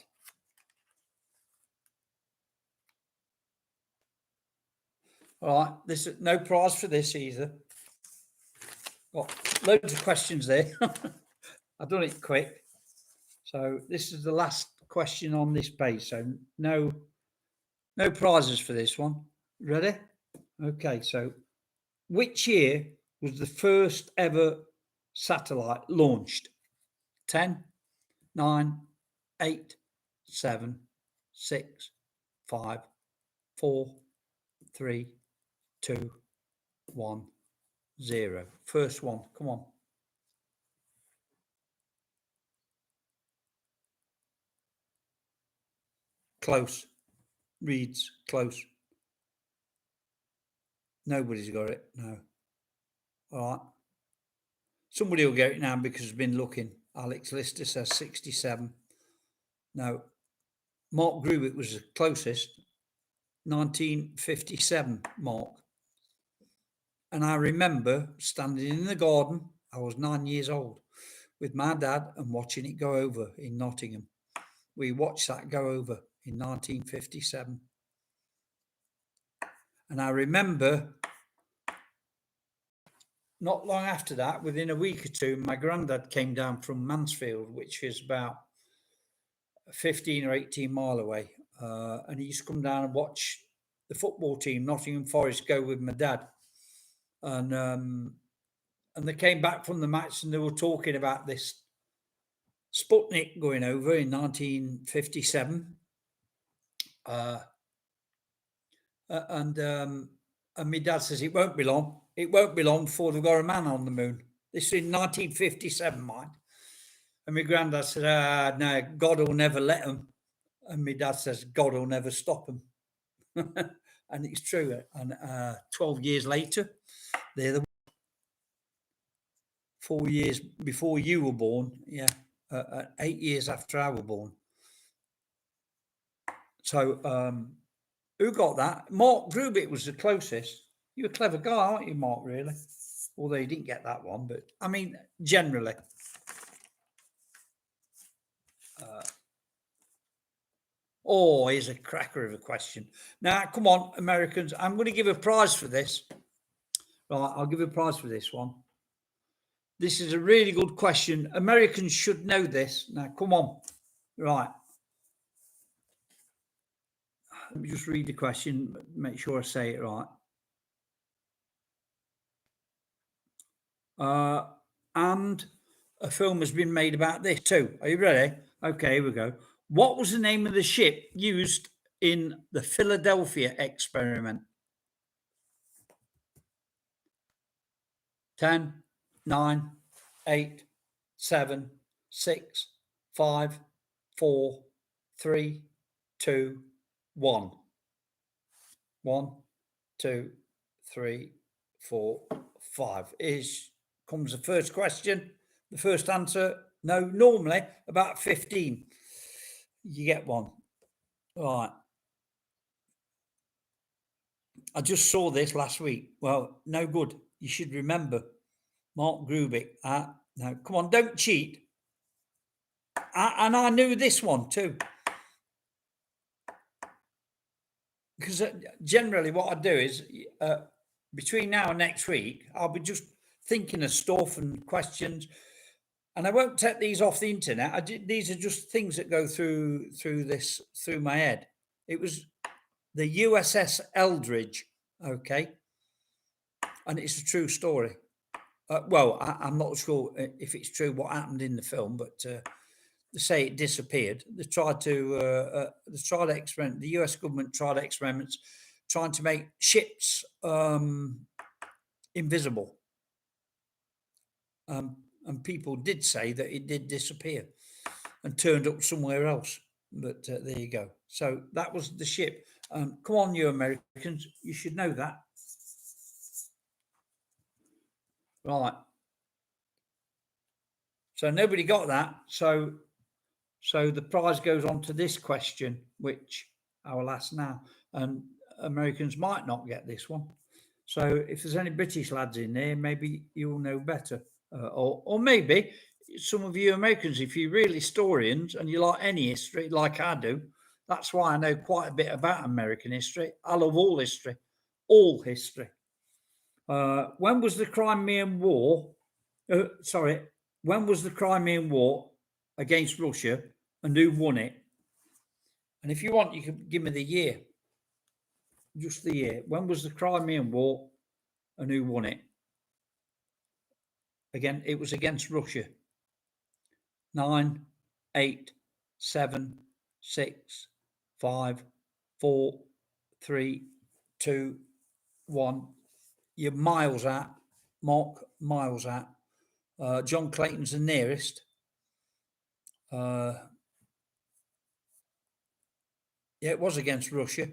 All right. This is no prize for this either. Got loads of questions there. I've done it quick. So this is the last question on this page. So no prizes for this one. Ready? Okay. So which year was the first ever satellite launched? 10, 9, 8, 7, 6, 5, 4, 3, 2, 1, 0. First one. Come on. Close. Reads close. Nobody's got it. No. All right. Somebody will get it now because it's been looking. Alex Lister says 67. No. Mark Grubit was the closest. 1957, Mark. And I remember standing in the garden. I was 9 years old with my dad and watching it go over in Nottingham. We watched that go over in 1957. And I remember not long after that, within a week or two, my granddad came down from Mansfield, which is about 15 or 18 mile away. And he used to come down and watch the football team, Nottingham Forest, go with my dad. And they came back from the match and they were talking about this Sputnik going over in 1957. And my dad says it won't be long. It won't be long before they've got a man on the moon. This is in 1957, mind. And my granddad said, no, God will never let them. And my dad says, God will never stop them. And it's true. And 12 years later, they're the 4 years before you were born. Yeah. 8 years after I was born. So who got that? Mark Grubit was the closest. You're a clever guy, aren't you, Mark, really? Although you didn't get that one, but I mean, generally. Here's a cracker of a question. Now, come on, Americans. I'm going to give a prize for this. Right, I'll give a prize for this one. This is a really good question. Americans should know this. Now, come on. Right. Let me just read the question, make sure I say it right. And a film has been made about this too. Are you ready? Okay, here we go. What was the name of the ship used in the Philadelphia experiment? 10, 9, 8, 7, 6, 5, 4, 3, 2, 1. 1, 2, 3, 4, 5. Comes the first question. The first answer, no, normally about 15. You get one. Right. I just saw this last week. Well, no good. You should remember Mark Grubik. Now, come on, don't cheat. And I knew this one too. Because generally what I do is between now and next week, I'll be just thinking of stuff and questions. And I won't take these off the internet. These are just things that go through my head. It was the USS Eldridge, okay? And it's a true story. Well, I'm not sure if it's true what happened in the film, but they say it disappeared. They tried experiment. The US government tried experiments trying to make ships invisible. And people did say that it did disappear and turned up somewhere else. But there you go. So that was the ship. Come on, you Americans. You should know that. Right. So nobody got that. So So the prize goes on to this question, which I will ask now. And Americans might not get this one. So if there's any British lads in there, maybe you'll know better. Or maybe some of you Americans, if you're real historians and you like any history, like I do, that's why I know quite a bit about American history. I love all history, all history. When was the Crimean War? When was the Crimean War against Russia, and who won it? And if you want, you can give me the year, just the year. When was the Crimean War, and who won it? Again, it was against Russia. 9, 8, 7, 6, 5, 4, 3, 2, 1. You're miles out, Mark, miles out. John Clayton's the nearest. Yeah, it was against Russia.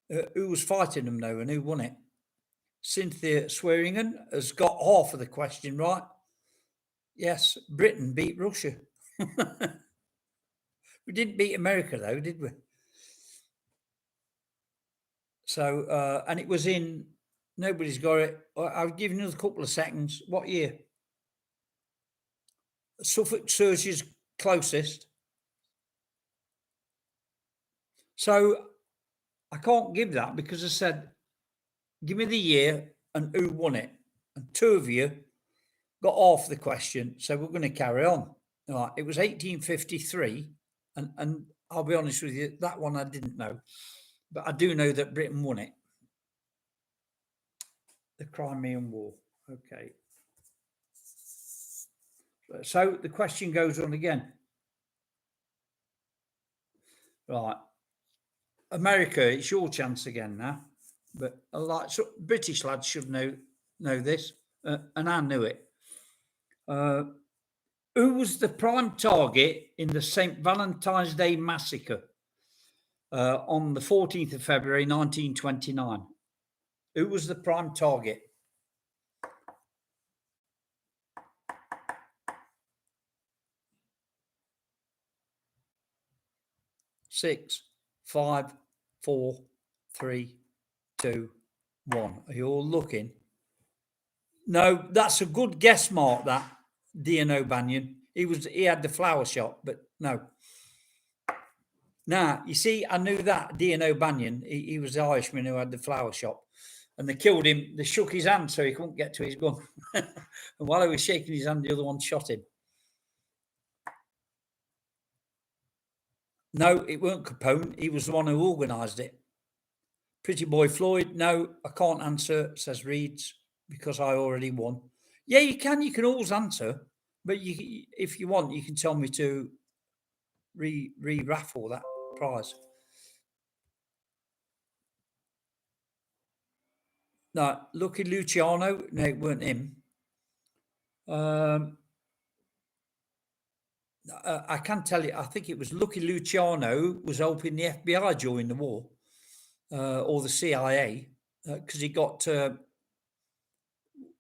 Who was fighting them though, and who won it? Cynthia Swearingen has got half of the question right. Yes, Britain beat Russia. We didn't beat America though, did we? So, and it was in, nobody's got it. I'll give you another couple of seconds. What year? Suffolk Surge's closest. So I can't give that because I said, give me the year and who won it. And two of you got off the question. So we're going to carry on. Right. It was 1853. And I'll be honest with you, that one I didn't know. But I do know that Britain won it. The Crimean War. Okay. So the question goes on again. Right. America, it's your chance again now. But a lot, so British lads should know this, and I knew it. Who was the prime target in the St. Valentine's Day massacre on the 14th of February 1929? Who was the prime target? 6, 5, 4, 3, 2, 1. Are you all looking? No, that's a good guess, Mark. That D&O Banyan. He had the flower shop, but no. Now, you see, I knew that D&O Banyan. He was the Irishman who had the flower shop, and they killed him. They shook his hand so he couldn't get to his gun. And while he was shaking his hand, the other one shot him. No, it weren't Capone. He was the one who organised it. Pretty Boy Floyd. No, I can't answer, says Reeds, because I already won. Yeah, you can. You can always answer, but if you want, you can tell me to re-raffle that prize. No, Lucky Luciano. No, it weren't him. I can tell you, I think it was Lucky Luciano was helping the FBI during the war, or the CIA, because he got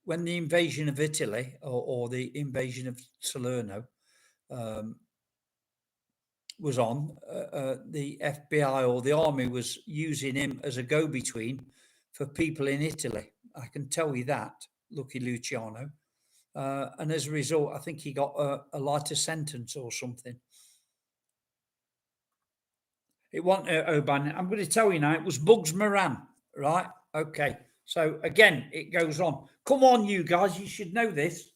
when the invasion of Italy or the invasion of Salerno was on, the FBI or the army was using him as a go-between for people in Italy. I can tell you that, Lucky Luciano. And as a result, I think he got a lighter sentence or something. It wasn't O'Bannon. I'm going to tell you now, it was Bugs Moran, right? Okay. So again, it goes on. Come on, you guys, you should know this.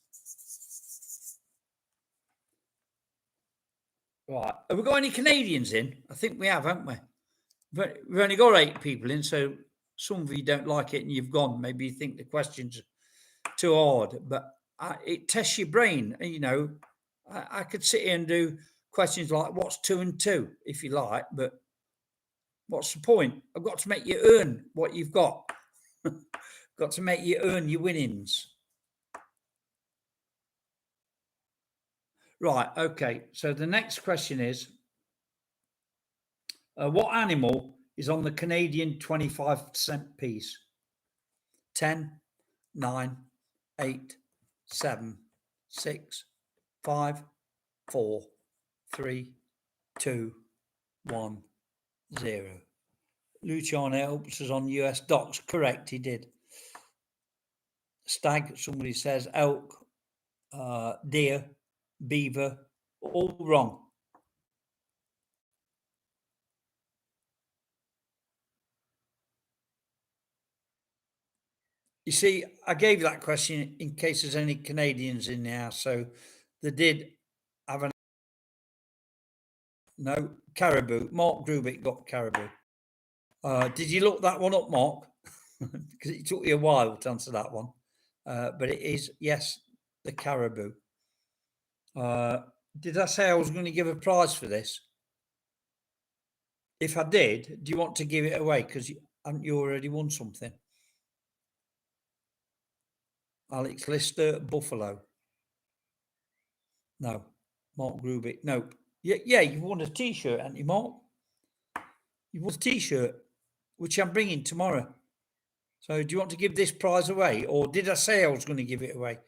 Right. Have we got any Canadians in? I think we have, haven't we? But we've only got 8 people in, so some of you don't like it and you've gone. Maybe you think the question's too hard, but it tests your brain. You know, I could sit here and do questions like, what's 2 and 2, if you like, but what's the point? I've got to make you earn what you've got. Got to make you earn your winnings. Right, okay. So the next question is, what animal is on the Canadian 25-cent piece? 10, 9, 8, 7, 6, 5, 4, 3, 2, 1, 0. Luciano helps us on US docs. Correct, he did. Stag, somebody says. Elk, deer, beaver, all wrong. You see, I gave that question in case there's any Canadians in there, so they did have an... No, caribou. Mark Grubik got caribou. Did you look that one up, Mark? Because it took you a while to answer that one. But it is, yes, the caribou. Did I say I was going to give a prize for this? If I did, do you want to give it away? Because haven't you already won something? Alex Lister, Buffalo. No. Mark Grubik, nope. Yeah, you won a T-shirt, haven't you, Mark? You won a T-shirt, which I'm bringing tomorrow. So do you want to give this prize away? Or did I say I was going to give it away?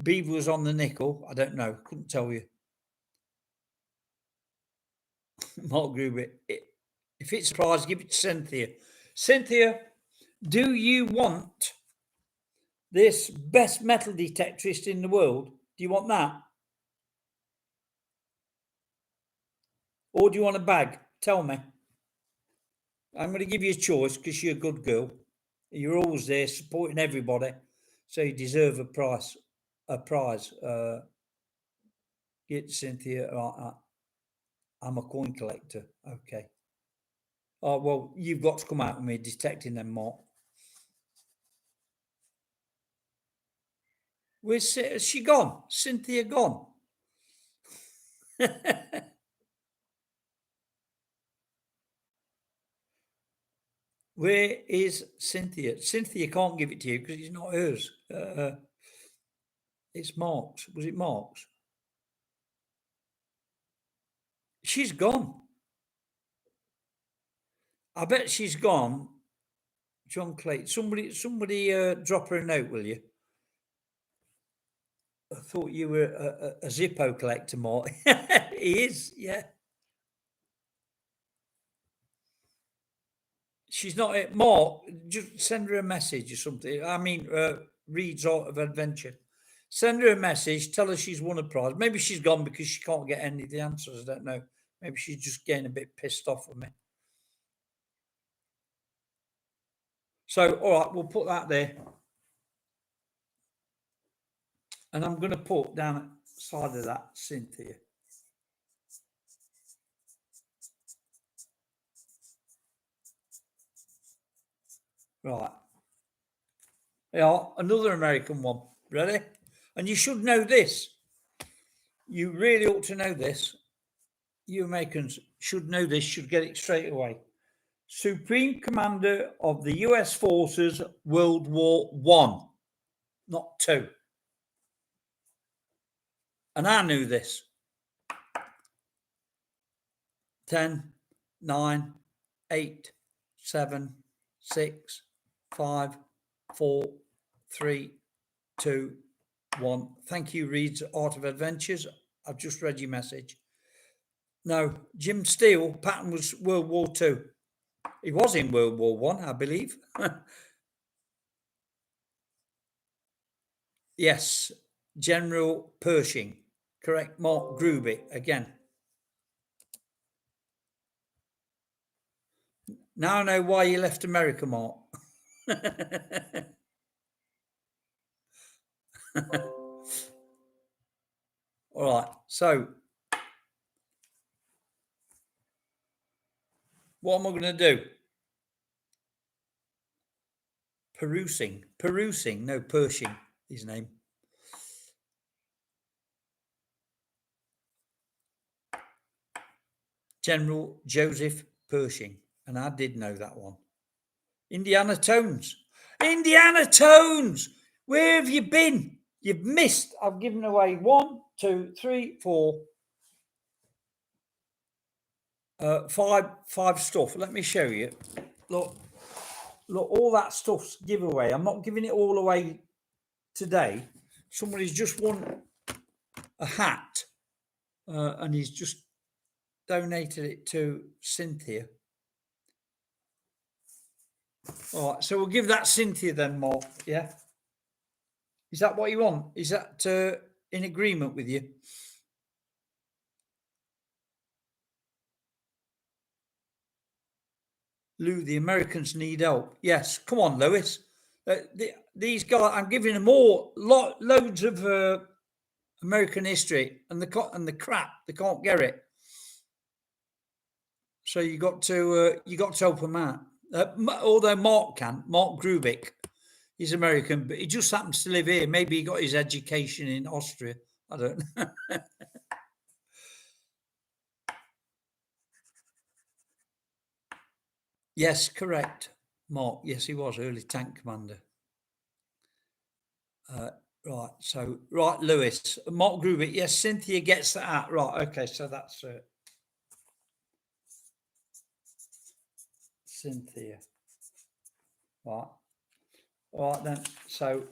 Beaver was on the nickel. I don't know. Couldn't tell you. Mark Grubik. If it's a prize, give it to Cynthia. Cynthia, do you want this best metal detectorist in the world? Do you want that? Or do you want a bag? Tell me. I'm going to give you a choice because you're a good girl. You're always there supporting everybody. So you deserve a prize. Get Cynthia. I'm a coin collector. Okay. Oh, well, you've got to come out with me detecting them, Mark. Where's she gone? Cynthia gone? Where is Cynthia? Cynthia can't give it to you because it's not hers. It's Mark's. Was it Mark's? She's gone. I bet she's gone. John Clayton. Somebody drop her a note, will you? I thought you were a Zippo collector, Mark. He is, yeah. She's not it. Mark, just send her a message or something. I mean, Reed's Art of Adventure. Send her a message. Tell her she's won a prize. Maybe she's gone because she can't get any of the answers. I don't know. Maybe she's just getting a bit pissed off with me. So, all right, we'll put that there. And I'm going to put down at the side of that Cynthia. Right. Yeah, another American one. Ready? And you should know this. You really ought to know this. You Americans should know this, should get it straight away. Supreme Commander of the US Forces, World War I, not II. And I knew this. 10, 9, 8, 7, 6, 5, 4, 3, 2, 1. Thank you, Reed's Art of Adventures. I've just read your message. No, Jim Steele, Patton was World War II. He was in World War I believe. Yes, General Pershing. Correct, Mark Grubik again. Now I know why you left America, Mark. All right, so what am I going to do? Perusing, no, Pershing, his name. General Joseph Pershing, and I did know that one. Indiana Tones. Indiana Tones! Where have you been? You've missed. I've given away 1, 2, 3, 4, 5 stuff. Let me show you. Look, all that stuff's giveaway. I'm not giving it all away today. Somebody's just won a hat, and he's just donated it to Cynthia. All right, so we'll give that Cynthia then, Mark. Yeah. Is that what you want? Is that in agreement with you? Lou, the Americans need help. Yes, come on, Lewis. These guys, I'm giving them loads of American history, and the crap they can't get it. So you got to help them out. Although Mark Grubik, he's American, but he just happens to live here. Maybe he got his education in Austria. I don't know. Yes, correct, Mark. Yes, he was early tank commander. Right, so Lewis, Mark Grubik. Yes, Cynthia gets that out. Right, okay, so that's Cynthia. Right, all right then. So,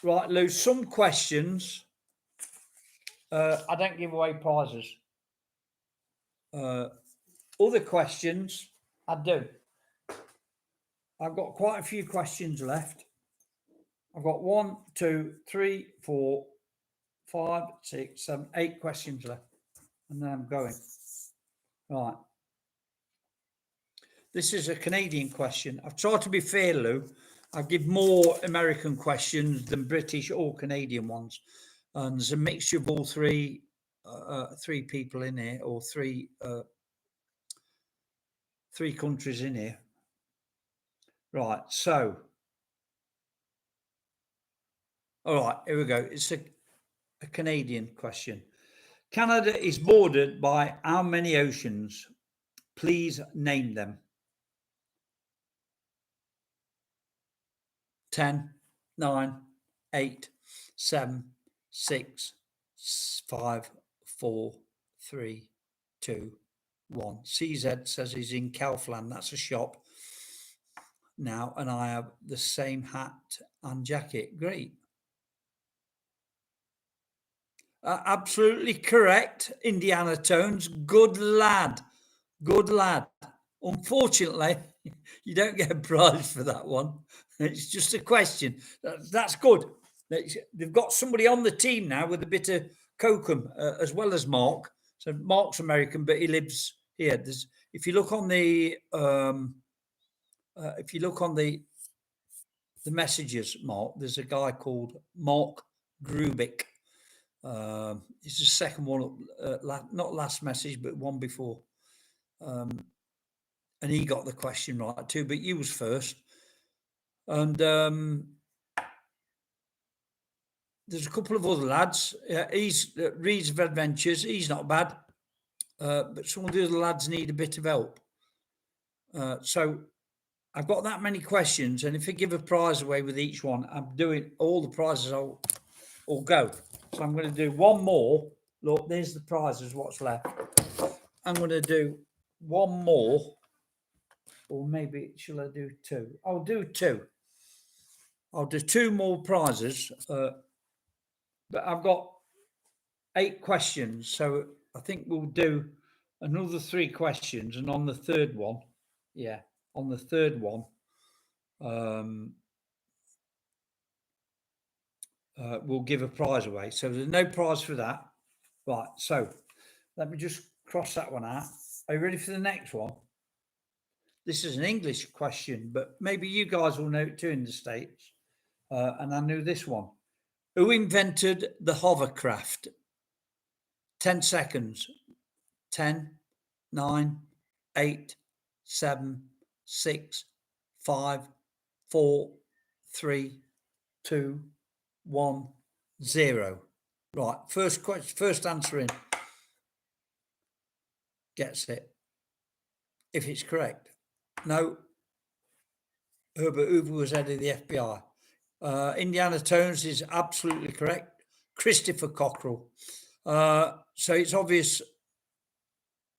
right, Lou, some questions. I don't give away prizes. Other questions, I do. I've got quite a few questions left. I've got 1, 2, 3, 4, 5, 6, 7, 8 questions left. And then I'm going. Right. This is a Canadian question. I've tried to be fair, Lou. I give more American questions than British or Canadian ones. And there's a mixture of all three people in here, or three countries in here. Right, so. All right, here we go. It's a Canadian question. Canada is bordered by how many oceans? Please name them. 10, 9, 8, 7, 6, 5, 4, 3, 2, 1. CZ says he's in Kaufland. That's a shop now. And I have the same hat and jacket. Great. Absolutely correct, Indiana Tones. Good lad. Good lad. Unfortunately, you don't get a prize for that one. It's just a question. That's good. They've got somebody on the team now with a bit of Kokum as well as Mark. So Mark's American, but he lives here. If you look on the messages, Mark, there's a guy called Mark Grubik. It's the second one, not last message, but one before. And he got the question right too, but you was first. And there's a couple of other lads. He's Reads of Adventures. He's not bad, but some of the other lads need a bit of help. So I've got that many questions, and if I give a prize away with each one, I'm doing all the prizes. I'll go. So I'm going to do one more. Look, there's the prizes. What's left? I'm going to do one more. Or maybe, shall I do 2? I'll do 2. I'll do 2 more prizes. But I've got 8 questions. So I think we'll do another 3 questions. And on the third one, we'll give a prize away. So there's no prize for that. Right. So let me just cross that one out. Are you ready for the next one? This is an English question, but maybe you guys will know it too in the States. And I knew this one. Who invented the hovercraft? 10 seconds. 10, 9, 8, 7, 6, 5, 4, 3, 2, 1, 0. Right. First question, first answer in. Gets it. If it's correct. No. Herbert Hoover was head of the FBI. Indiana Tones is absolutely correct. Christopher Cockrell. So it's obvious.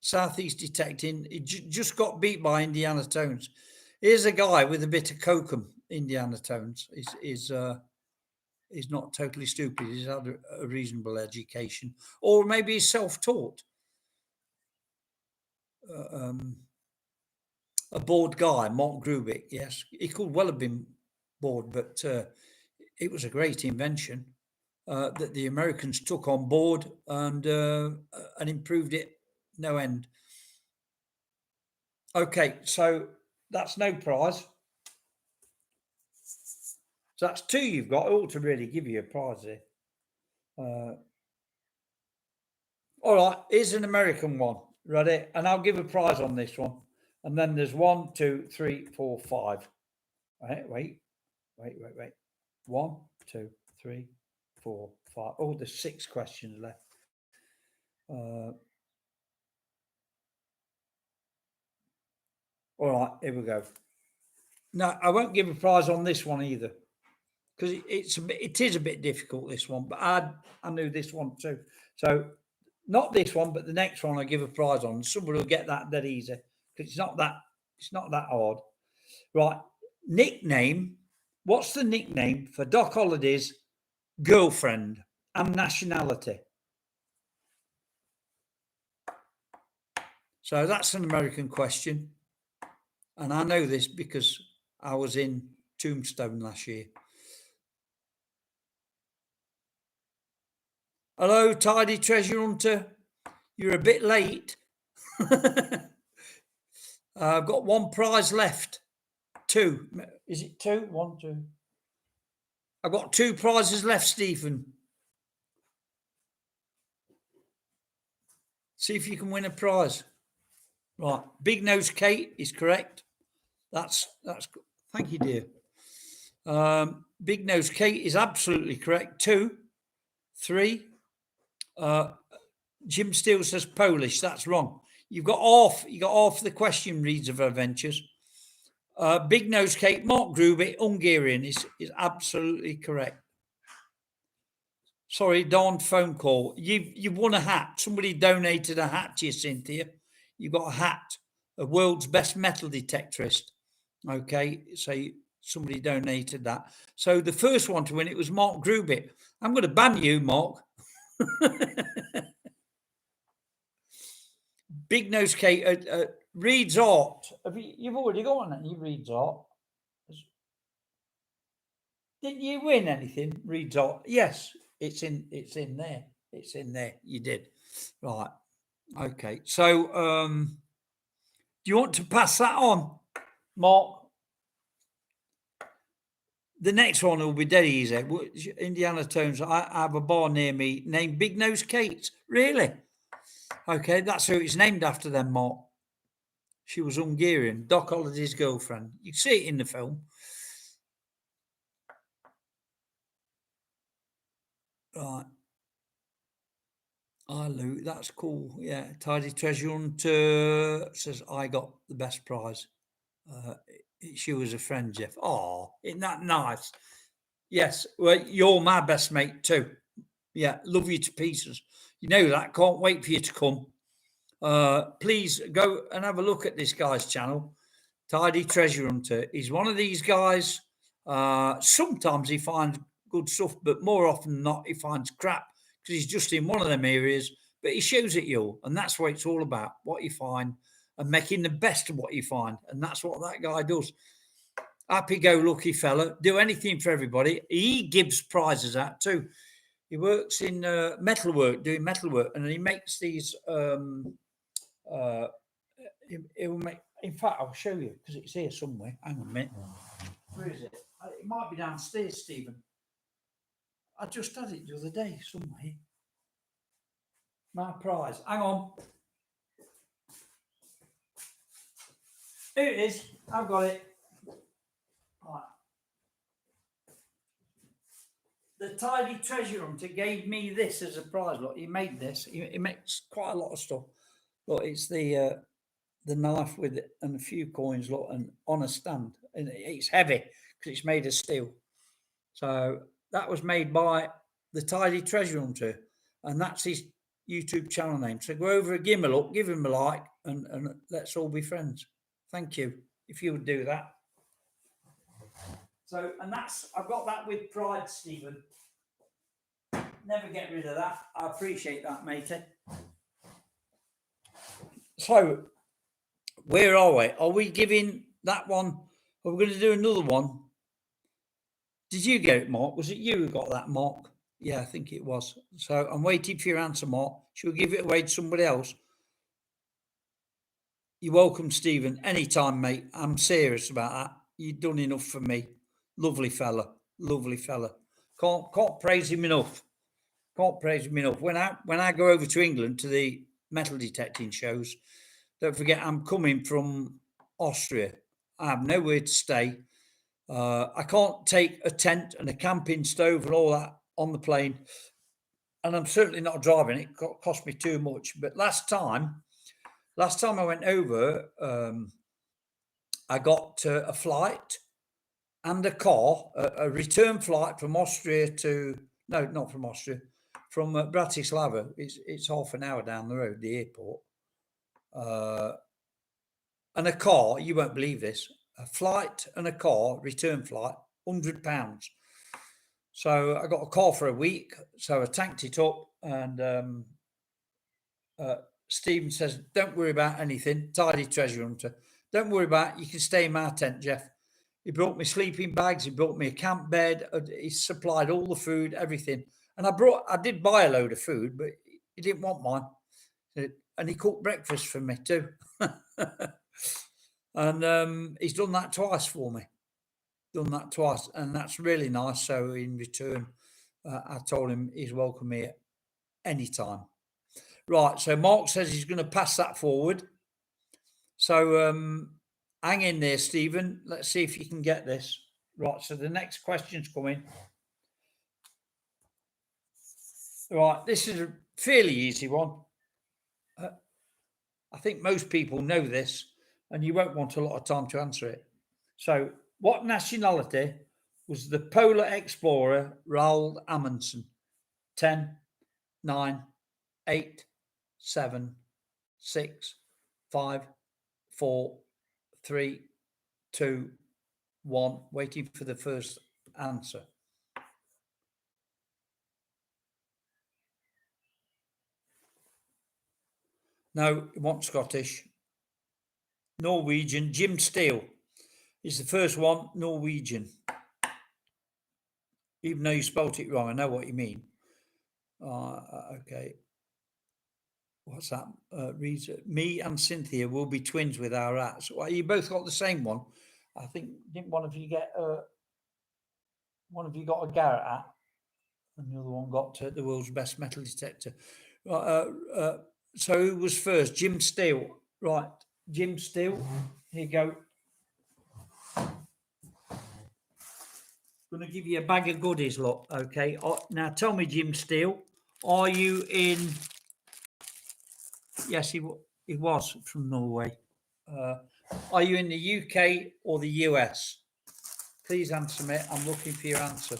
Southeast detecting. He just got beat by Indiana Tones. Here's a guy with a bit of Kokum. Indiana Tones is not totally stupid. He's had a reasonable education, or maybe he's self-taught. a bored guy, Mark Grubik. Yes, he could well have been bored, but it was a great invention that the Americans took on board and improved it no end. Okay, so that's no prize. So that's 2 you've got. I ought to really give you a prize here. All right, here's an American one. Ready? And I'll give a prize on this one. And then there's 1, 2, 3, 4, 5. Wait. 1, 2, 3, 4, 5. Oh, there's 6 questions left. All right, here we go. No, I won't give a prize on this one either, because it is a bit difficult, this one. But I knew this one too. So not this one, but the next one I give a prize on. Somebody will get that dead easy, because it's not that hard. Right. Nickname. What's the nickname for Doc Holliday's girlfriend and nationality? So that's an American question. And I know this because I was in Tombstone last year. Hello, Tidy Treasure Hunter. You're a bit late. I've got 1 prize left. 2. Is it 2? 1, 2. I've got 2 prizes left, Stephen. See if you can win a prize. Right. Big Nose Kate is correct. That's good. Thank you, dear. Big Nose Kate is absolutely correct. 2. 3. Jim Steele says Polish. That's wrong. You got half the question reads of adventures. Big Nose Kate, Mark Grubik, Hungarian is absolutely correct. Sorry, darned phone call. You've won a hat. Somebody donated a hat to you, Cynthia. You got a hat, a world's best metal detectorist. Okay, so somebody donated that. So the first one to win it was Mark Grubik. I'm going to ban you, Mark. Big Nose Kate reads art. You've already got one. You reads art. Didn't you win anything? Reads art. Yes, it's in there. It's in there. You did. Right. Okay. So do you want to pass that on, Mark? The next one will be dead easy. Indiana Tones. I have a bar near me named Big Nose Kate. Really? Okay, that's who it's named after then, Mark. She was Hungarian. Doc Holliday's girlfriend. You see it in the film. Right. Luke, that's cool. Yeah. Tidy Treasure Hunter says, I got the best prize. She was a friend, Jeff. Oh, isn't that nice? Yes. Well, you're my best mate too. Yeah. Love you to pieces. You know that. Can't wait for you to come. Please go and have a look at this guy's channel, Tidy Treasure Hunter. He's one of these guys. Sometimes he finds good stuff, but more often than not, he finds crap because he's just in one of them areas. But he shows it you all, and that's what it's all about: what you find and making the best of what you find. And that's what that guy does. Happy-go-lucky fella, do anything for everybody. He gives prizes out too. He works in metalwork, doing metalwork, and he makes these. It will make. In fact, I'll show you because it's here somewhere. Hang on a minute. Where is it? It might be downstairs, Stephen. I just had it the other day somewhere. My prize. Hang on. Here it is. I've got it. Right. The Tidy Treasure Hunter gave me this as a prize. Look, he made this. He makes quite a lot of stuff. Look, it's the knife with it and a few coins, look, and on a stand. And it's heavy because it's made of steel. So that was made by the Tidy Treasure Hunter, and that's his YouTube channel name. So go over and give him a look, give him a like, and let's all be friends. Thank you, if you would do that. So, and I've got that with pride, Stephen. Never get rid of that. I appreciate that, matey. So, Where are we? Are we giving that one? Are we going to do another one? Did you get it, Mark? Was it you who got that, Mark? Yeah, I think it was. So I'm waiting for your answer, Mark. Should we give it away to somebody else? You're welcome, Stephen. Anytime, mate. I'm serious about that. You've done enough for me. Lovely fella. Lovely fella. Can't praise him enough. Can't praise him enough. When I go over to England to the metal detecting shows, don't forget I'm coming from Austria. I have nowhere to stay. I can't take a tent and a camping stove and all that on the plane, and I'm certainly not driving. It cost me too much. But last time I went over, I got a flight and a car, a return flight from Austria to no, not from Austria, from Bratislava. It's half an hour down the road, the airport, and a car. You won't believe this. A flight and a car, return flight, £100. So I got a car for a week. So I tanked it up, and Stephen says, "Don't worry about anything. Tidy treasure hunter. Don't worry about it. You can stay in my tent, Jeff." He brought me sleeping bags. He brought me a camp bed. He supplied all the food, everything. And I did buy a load of food, but he didn't want mine. And he cooked breakfast for me too. And he's done that twice for me. And that's really nice. So in return, I told him he's welcome here anytime. Right. So Mark says he's going to pass that forward. So hang in there, Stephen. Let's see if you can get this. Right. So the next question's coming. Right. This is a fairly easy one. I think most people know this, and you won't want a lot of time to answer it. So, what nationality was the polar explorer Roald Amundsen? 10, 9, 8, 7, 6, 5, 4, 3, 2, 1. Waiting for the first answer. No, it wasn't Scottish. Norwegian. Jim Steele is the first one, Norwegian. Even though you spelt it wrong, I know what you mean. Okay. What's that? Reads me and Cynthia will be twins with our rats. Well, you both got the same one. I think didn't one of you get a Garrett hat, and the other one got the world's best metal detector. So who was first? Jim Steele. Right, Jim Steele. Here you go. Going to give you a bag of goodies, look. Okay. Now tell me, Jim Steele, are you in? Yes, he was from Norway. Are you in the UK or the US? Please answer me. I'm looking for your answer.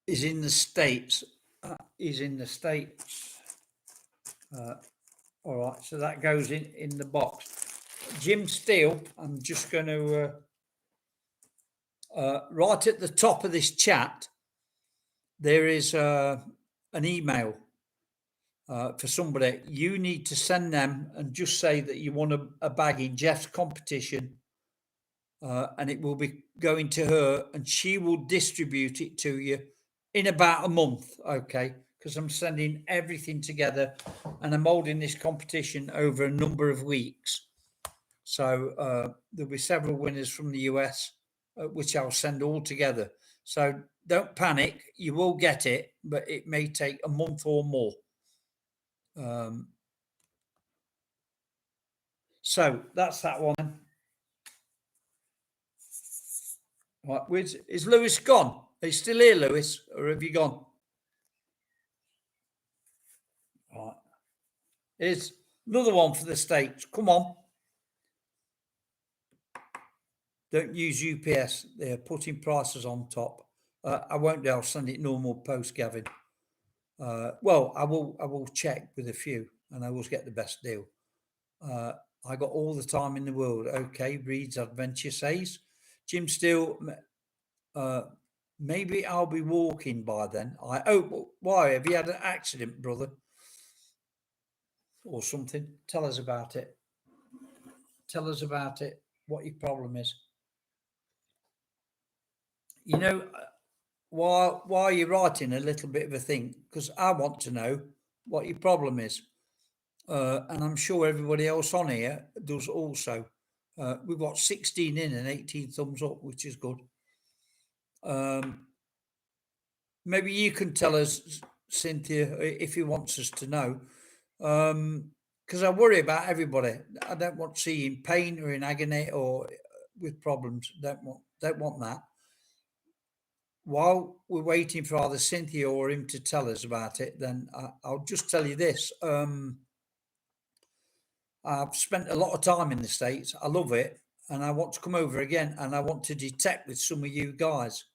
Is in the States. Is in the States. All right, so that goes in the box. Jim Steele, I'm just going to right at the top of this chat, there is an email for somebody. You need to send them and just say that you want a bag in Jeff's competition, and it will be going to her, and she will distribute it to you in about a month, okay? Because I'm sending everything together, and I'm holding this competition over a number of weeks. So there'll be several winners from the US, which I'll send all together. So don't panic. You will get it, but it may take a month or more. So that's that one. Right, is Lewis gone? Are you still here, Lewis, or have you gone? Right. Here's another one for the States. Come on. Don't use UPS. They're putting prices on top. I won't do. I'll send it normal post, Gavin. Well, I will check with a few, and I always get the best deal. I got all the time in the world. Okay, Reed's Adventure says. Jim Steele, maybe I'll be walking by then. Why? Have you had an accident, brother? Or something? Tell us about it. Tell us about it. What your problem is. You know, while you're writing a little bit of a thing, because I want to know what your problem is. And I'm sure everybody else on here does also. We've got 16 in and 18 thumbs up, which is good. Maybe you can tell us, Cynthia, if you want us to know, because I worry about everybody. I don't want to see you in pain or in agony or with problems. Don't want that. While we're waiting for either Cynthia or him to tell us about it, then I'll just tell you this. I've spent a lot of time in the States. I love it. And I want to come over again and I want to detect with some of you guys.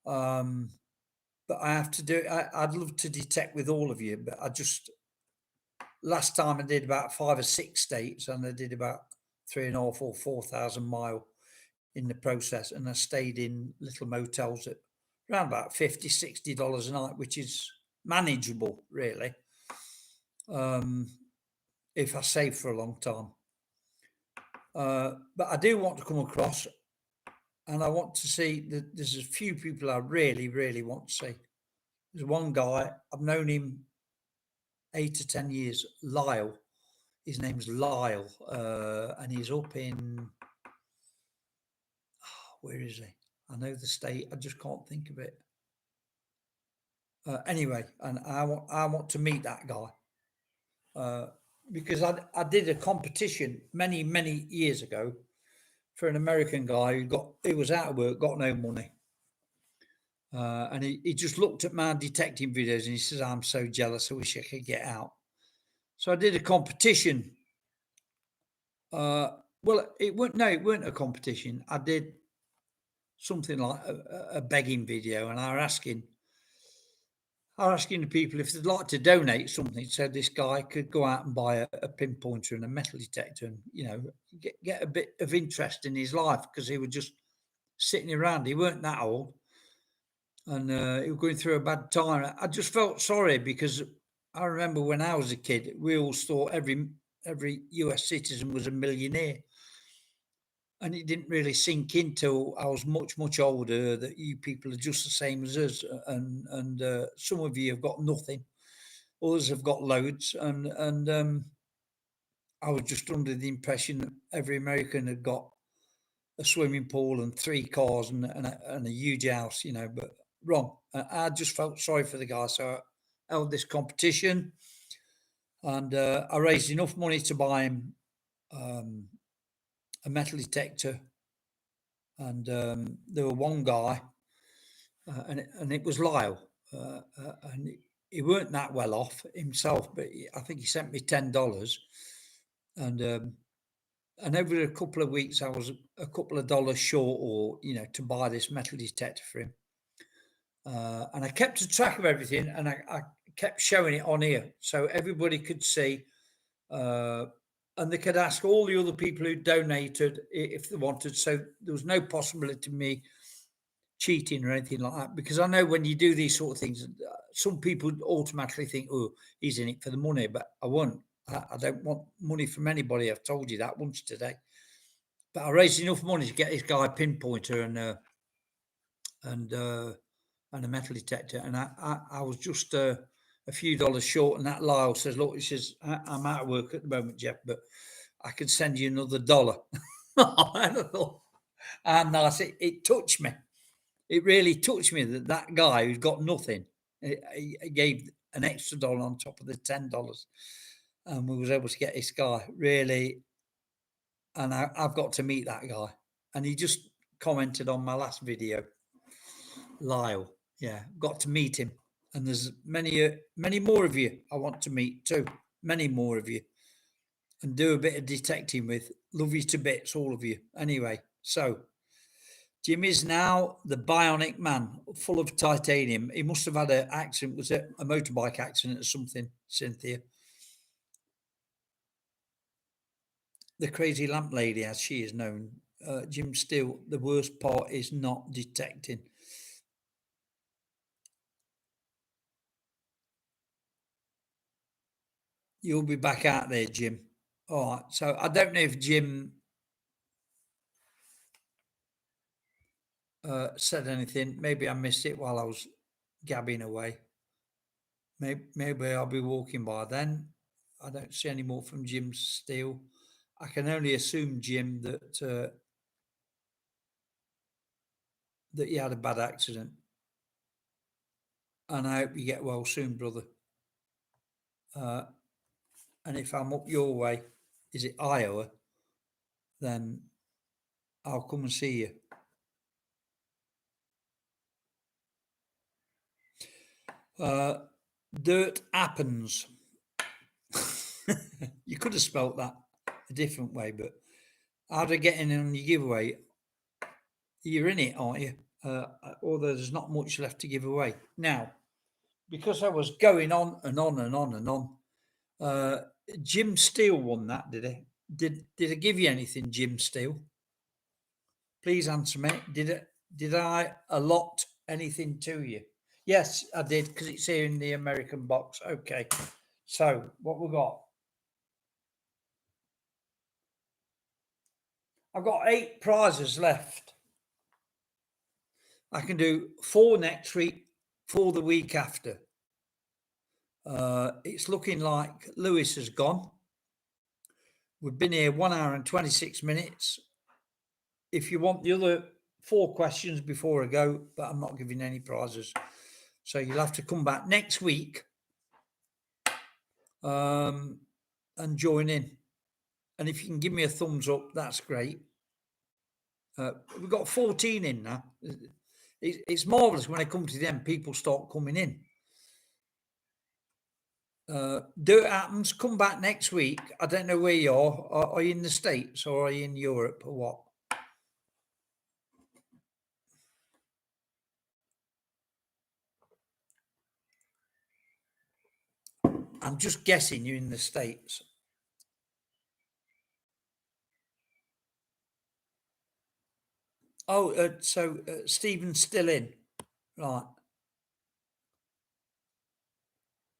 But I have to do it. I'd love to detect with all of you, but last time I did about 5 or 6 states and I did about 3.5 or 4,000 mile in the process. And I stayed in little motels at around about $50-$60 a night, which is manageable, really. If I save for a long time. But I do want to come across and I want to see that there's a few people I really, really want to see. There's one guy, I've known him 8 to 10 years, Lyle. His name's Lyle, and he's up in, where is he? I know the state, I just can't think of it. Anyway, and I want to meet that guy because I did a competition many, many years ago for an American guy who was out of work, got no money. And he just looked at my detecting videos and he says, I'm so jealous, I wish I could get out. So I did a competition. Well, it weren't a competition. I did something like a begging video, and I were asking the people if they'd like to donate something, so this guy could go out and buy a pinpointer and a metal detector, and get a bit of interest in his life because he was just sitting around. He weren't that old, and he was going through a bad time. I just felt sorry because I remember when I was a kid, we all thought every US citizen was a millionaire. And it didn't really sink in till I was much, much older that you people are just the same as us. And some of you have got nothing, others have got loads. And I was just under the impression that every American had got a swimming pool and 3 cars and a huge house, but wrong. I just felt sorry for the guy. So I held this competition and I raised enough money to buy him a metal detector. And there were one guy, and it was Lyle, and he weren't that well off himself, but I think he sent me $10, and over a couple of weeks I was a couple of dollars short, or to buy this metal detector for him, and I kept a track of everything, and I kept showing it on here so everybody could see. And they could ask all the other people who donated if they wanted. So there was no possibility of me cheating or anything like that, because I know when you do these sort of things, some people automatically think, oh, he's in it for the money, but I won't. I don't want money from anybody. I've told you that once today. But I raised enough money to get this guy a pinpointer and a metal detector, and I was just a few dollars short. And that Lyle says, look, he says, I'm out of work at the moment, Jeff, but I can send you another $1. And I thought, nice. It touched me. It really touched me that guy who's got nothing, he gave an extra $1 on top of the $10, and we was able to get this guy really. And I've got to meet that guy, and he just commented on my last video, Lyle. Yeah, got to meet him, and there's many more of you I want to meet too. Many more of you, and do a bit of detecting with. Love you to bits, all of you. Anyway, so Jim is now the bionic man, full of titanium. He must have had an accident. Was it a motorbike accident or something, Cynthia? The crazy lamp lady, as she is known. Jim Steele, the worst part is not detecting. You'll be back out there, Jim. All right. So I don't know if Jim said anything. Maybe I missed it while I was gabbing away. Maybe I'll be walking by then. I don't see any more from Jim Steele. I can only assume, Jim, that that you had a bad accident, and I hope you get well soon, brother. And if I'm up your way, is it Iowa? Then I'll come and see you. Dirt happens. You could have spelt that a different way, but how to get in on your giveaway? You're in it, aren't you? Although there's not much left to give away now, because I was going on and on and on and on. Jim Steele won that, did he? Did I give you anything, Jim Steele? Please answer me. Did I allot anything to you? Yes, I did, because it's here in the American box. Okay. So what we got? I've got 8 prizes left. I can do 4 next week, 4 the week after. It's looking like Lewis has gone. We've been here 1 hour and 26 minutes. If you want the other 4 questions before I go, but I'm not giving any prizes. So you'll have to come back next week and join in. And if you can give me a thumbs up, that's great. We've got 14 in now. It's marvellous when I come to them, people start coming in. Dirt happens. Come back next week. I don't know where you are. Are you in the States or are you in Europe or what? I'm just guessing you're in the States. Oh, so Stephen's still in. Right.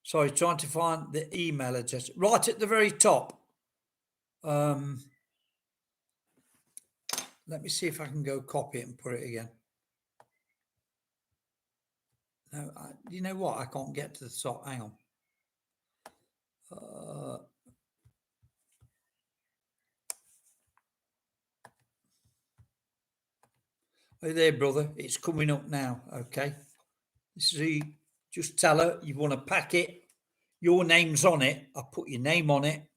Sorry, trying to find the email address. Right at the very top. Let me see if I can go copy it and put it again. No, you know what? I can't get to the top. Hang on. Hey there, brother. It's coming up now. Okay. See, just tell her you want to pack it. Your name's on it. I put your name on it.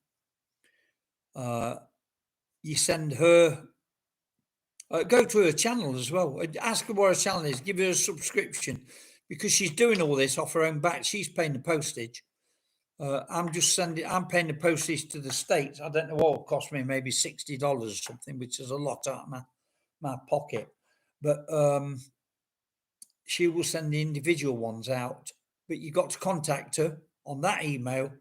You send her. Go to her channel as well. Ask her what her channel is. Give her a subscription, because she's doing all this off her own back. She's paying the postage. I'm paying the postage to the States. I don't know what it cost me, maybe $60 or something, which is a lot out of my pocket. But she will send the individual ones out. But you got to contact her on that email.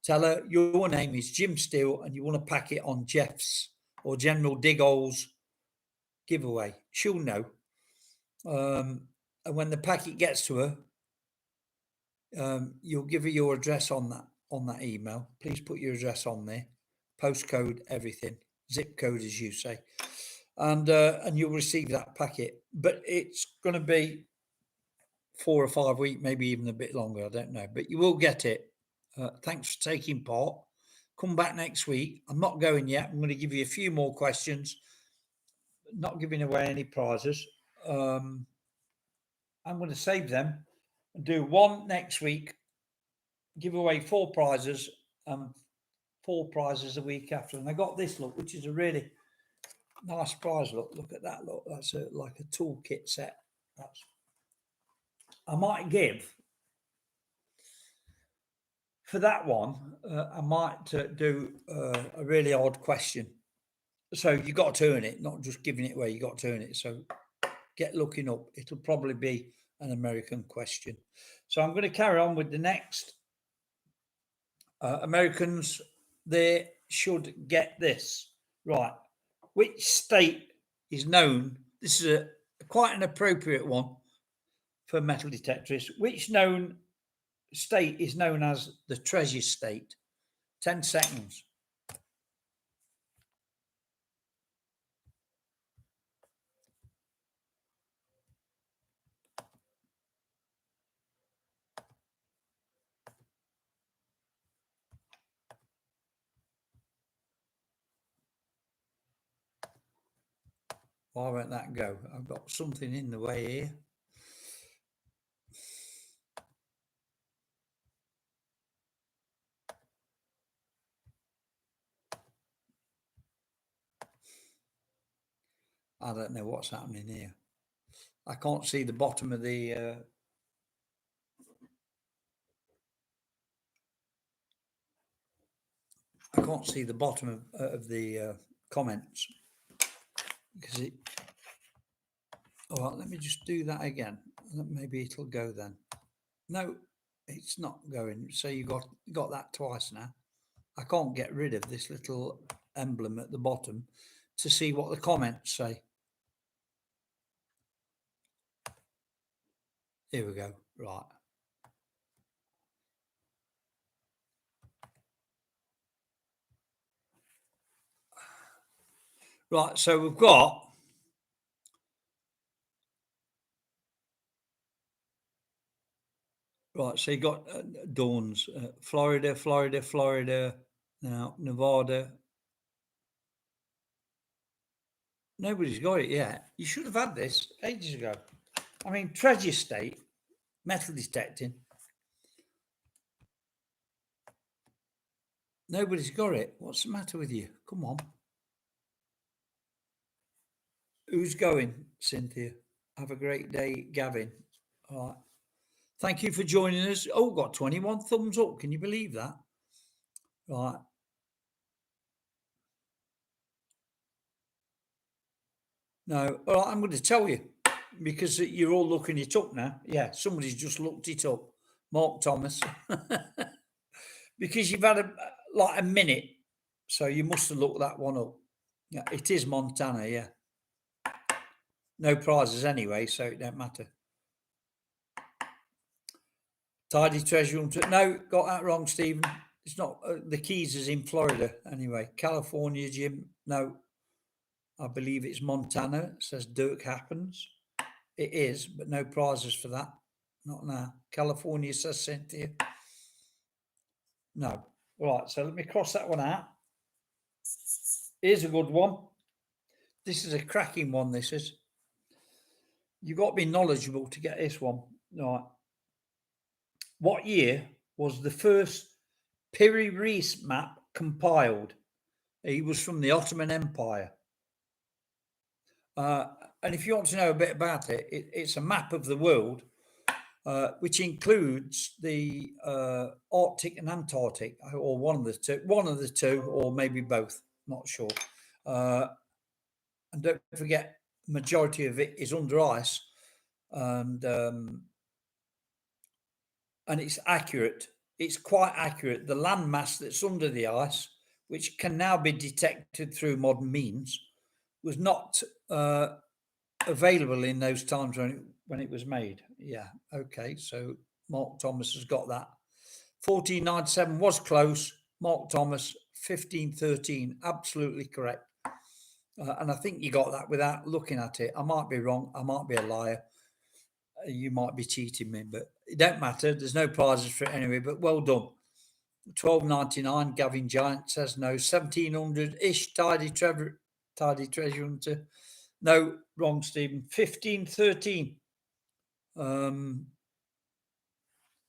Tell her your name is Jim Steele and you want to pack it on Jeff's or General Diggle's giveaway. She'll know. And when the packet gets to her, you'll give her your address on that email. Please put your address on there, postcode, everything, zip code, as you say, and you'll receive that packet. But it's going to be 4 or 5 weeks, maybe even a bit longer. I don't know, but you will get it. Thanks for taking part. Come back next week. I'm not going yet. I'm going to give you a few more questions. Not giving away any prizes. I'm going to save them and do 1 next week. Give away 4 prizes and 4 prizes a week after. And I got this look, which is a really nice prize. Look at that. Look, that's like a toolkit set. I might give for that one. I might do a really odd question. So you got to earn it, not just giving it away. You got to earn it. So get looking up. It'll probably be an American question. So I'm going to carry on with the next. Americans, they should get this right. Which state is known? This is quite an appropriate one for metal detectors. Which known state is known as the treasure state? 10 seconds. Why won't that go? I've got something in the way here. I don't know what's happening here. I can't see the bottom of the I can't see the bottom of the comments because it. All right, let me just do that again. Maybe it'll go then. No, it's not going. So you got that twice now. I can't get rid of this little emblem at the bottom to see what the comments say. Here we go. Right. Right, so we've got right. So you got Dawn's Florida, now Nevada. Nobody's got it yet. You should have had this ages ago. I mean, treasure state, metal detecting. Nobody's got it. What's the matter with you? Come on. Who's going, Cynthia? Have a great day, Gavin. All right. Thank you for joining us. Oh, got 21 thumbs up. Can you believe that? Right. No. All right, I'm going to tell you because you're all looking it up now. Yeah, somebody's just looked it up. Mark Thomas. Because you've had a minute. So you must have looked that one up. Yeah, it is Montana, yeah. No prizes anyway, so it don't matter. Tidy treasure hunter. No, got that wrong, Stephen. It's not. The Keys is in Florida anyway. California, Jim. No, I believe it's Montana. It says Dirk Happens. It is, but no prizes for that. Not now. California, says Cynthia. No. Right, so let me cross that one out. Here's a good one. This is a cracking one, this is. You've got to be knowledgeable to get this one. Right. What year was the first Piri Reis map compiled? He was from the Ottoman Empire. And if you want to know a bit about it, it's a map of the world, which includes the Arctic and Antarctic, or one of the two, or maybe both. Not sure. And don't forget, majority of it is under ice, and it's accurate. It's quite accurate. The landmass that's under the ice, which can now be detected through modern means, was not available in those times when it was made. Yeah, okay. So Mark Thomas has got that. 1497 was close. Mark Thomas, 1513, absolutely correct. And I think you got that without looking at it. I might be wrong. I might be a liar. You might be cheating me, but it don't matter. There's no prizes for it anyway, but well done. 1299, Gavin Giant says no. 1700-ish, Tidy Treasure Hunter. No, wrong, Stephen. 1513.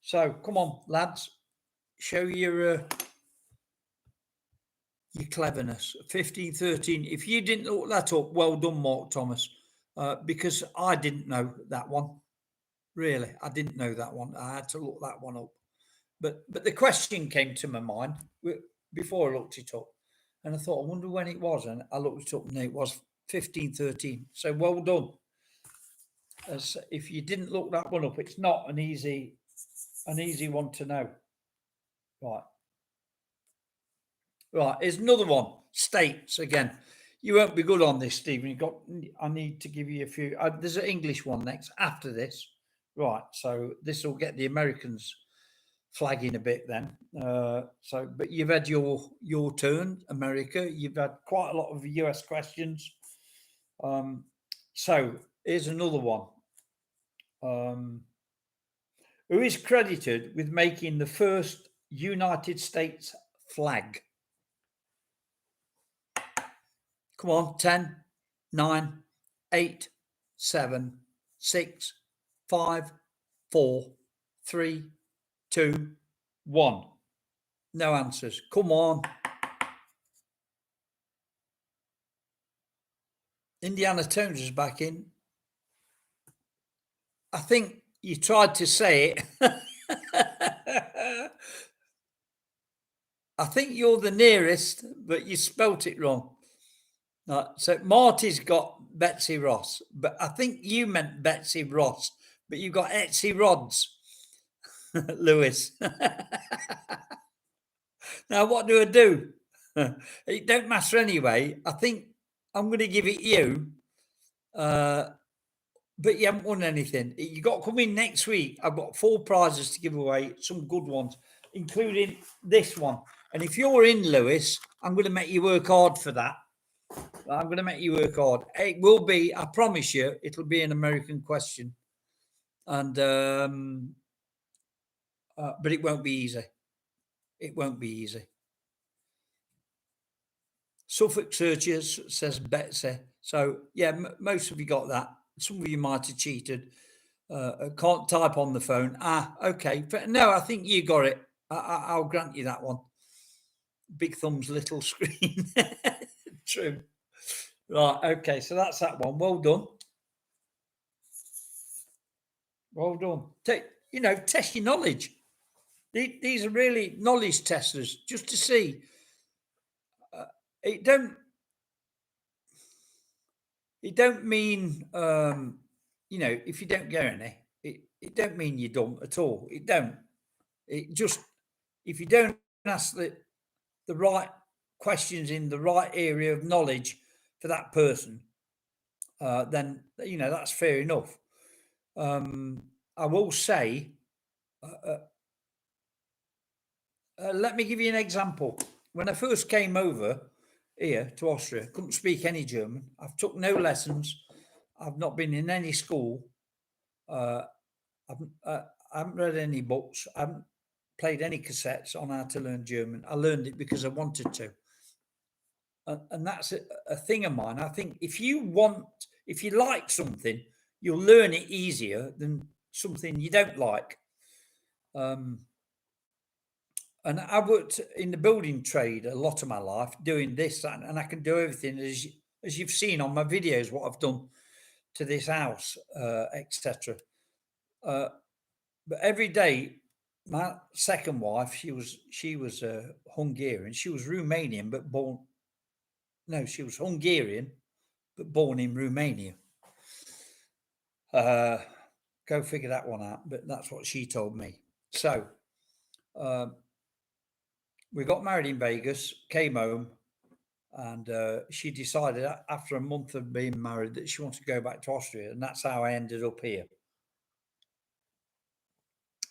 So come on, lads. Show your cleverness. 1513. If you didn't look that up, well done, Mark Thomas. Because I didn't know that one. Really, I didn't know that one. I had to look that one up. But the question came to my mind before I looked it up. And I thought, I wonder when it was. And I looked it up and it was 1513. So well done. as if you didn't look that one up, it's not an easy one to know. Right. Right, here's another one. States again. You won't be good on this, Stephen. I need to give you a few. There's an English one next after this. Right, so this will get the Americans flagging a bit then. But you've had your turn, America. You've had quite a lot of US questions. So here's another one. Who is credited with making the first United States flag? Come on, 10, 9, 8, 7, 6, 5, 4, 3, 2, 1. No answers. Come on. Indiana Jones is back in. I think you tried to say it. I think you're the nearest, but you spelt it wrong. So Marty's got Betsy Ross, but I think you meant Betsy Ross, but you got Etsy Rods, Lewis. Now, what do? It don't matter anyway. I think I'm going to give it you, but you haven't won anything. You got to come in next week. I've got 4 prizes to give away, some good ones, including this one. And if you're in, Lewis, I'm going to make you work hard for that. I'm going to make you work hard. It will be, I promise you, it'll be an American question. And, but it won't be easy. It won't be easy. Suffolk searches, says Betsy. So, yeah, most of you got that. Some of you might have cheated. Can't type on the phone. Okay. No, I think you got it. I'll grant you that one. Big thumbs, little screen. True. Right. Okay. So that's that one. Well done. Well done. Test your knowledge. These are really knowledge testers, just to see. It don't mean if you don't get any, it don't mean you're dumb at all. It don't. It just, if you don't ask the right questions in the right area of knowledge for that person, then that's fair enough. I will say, let me give you an example. When I first came over here to Austria, couldn't speak any German. I've took no lessons. I've not been in any school. I haven't read any books. I haven't played any cassettes on how to learn German. I learned it because I wanted to. And that's a thing of mine. I think if you like something, you'll learn it easier than something you don't like. And I worked in the building trade a lot of my life, doing this, and I can do everything as you've seen on my videos, what I've done to this house, etc. But every day, my second wife, she was Hungarian. She was Romanian, but born. No, she was Hungarian, but born in Romania. Go figure that one out. But that's what she told me. So we got married in Vegas, came home, and she decided after a month of being married that she wanted to go back to Austria, and that's how I ended up here.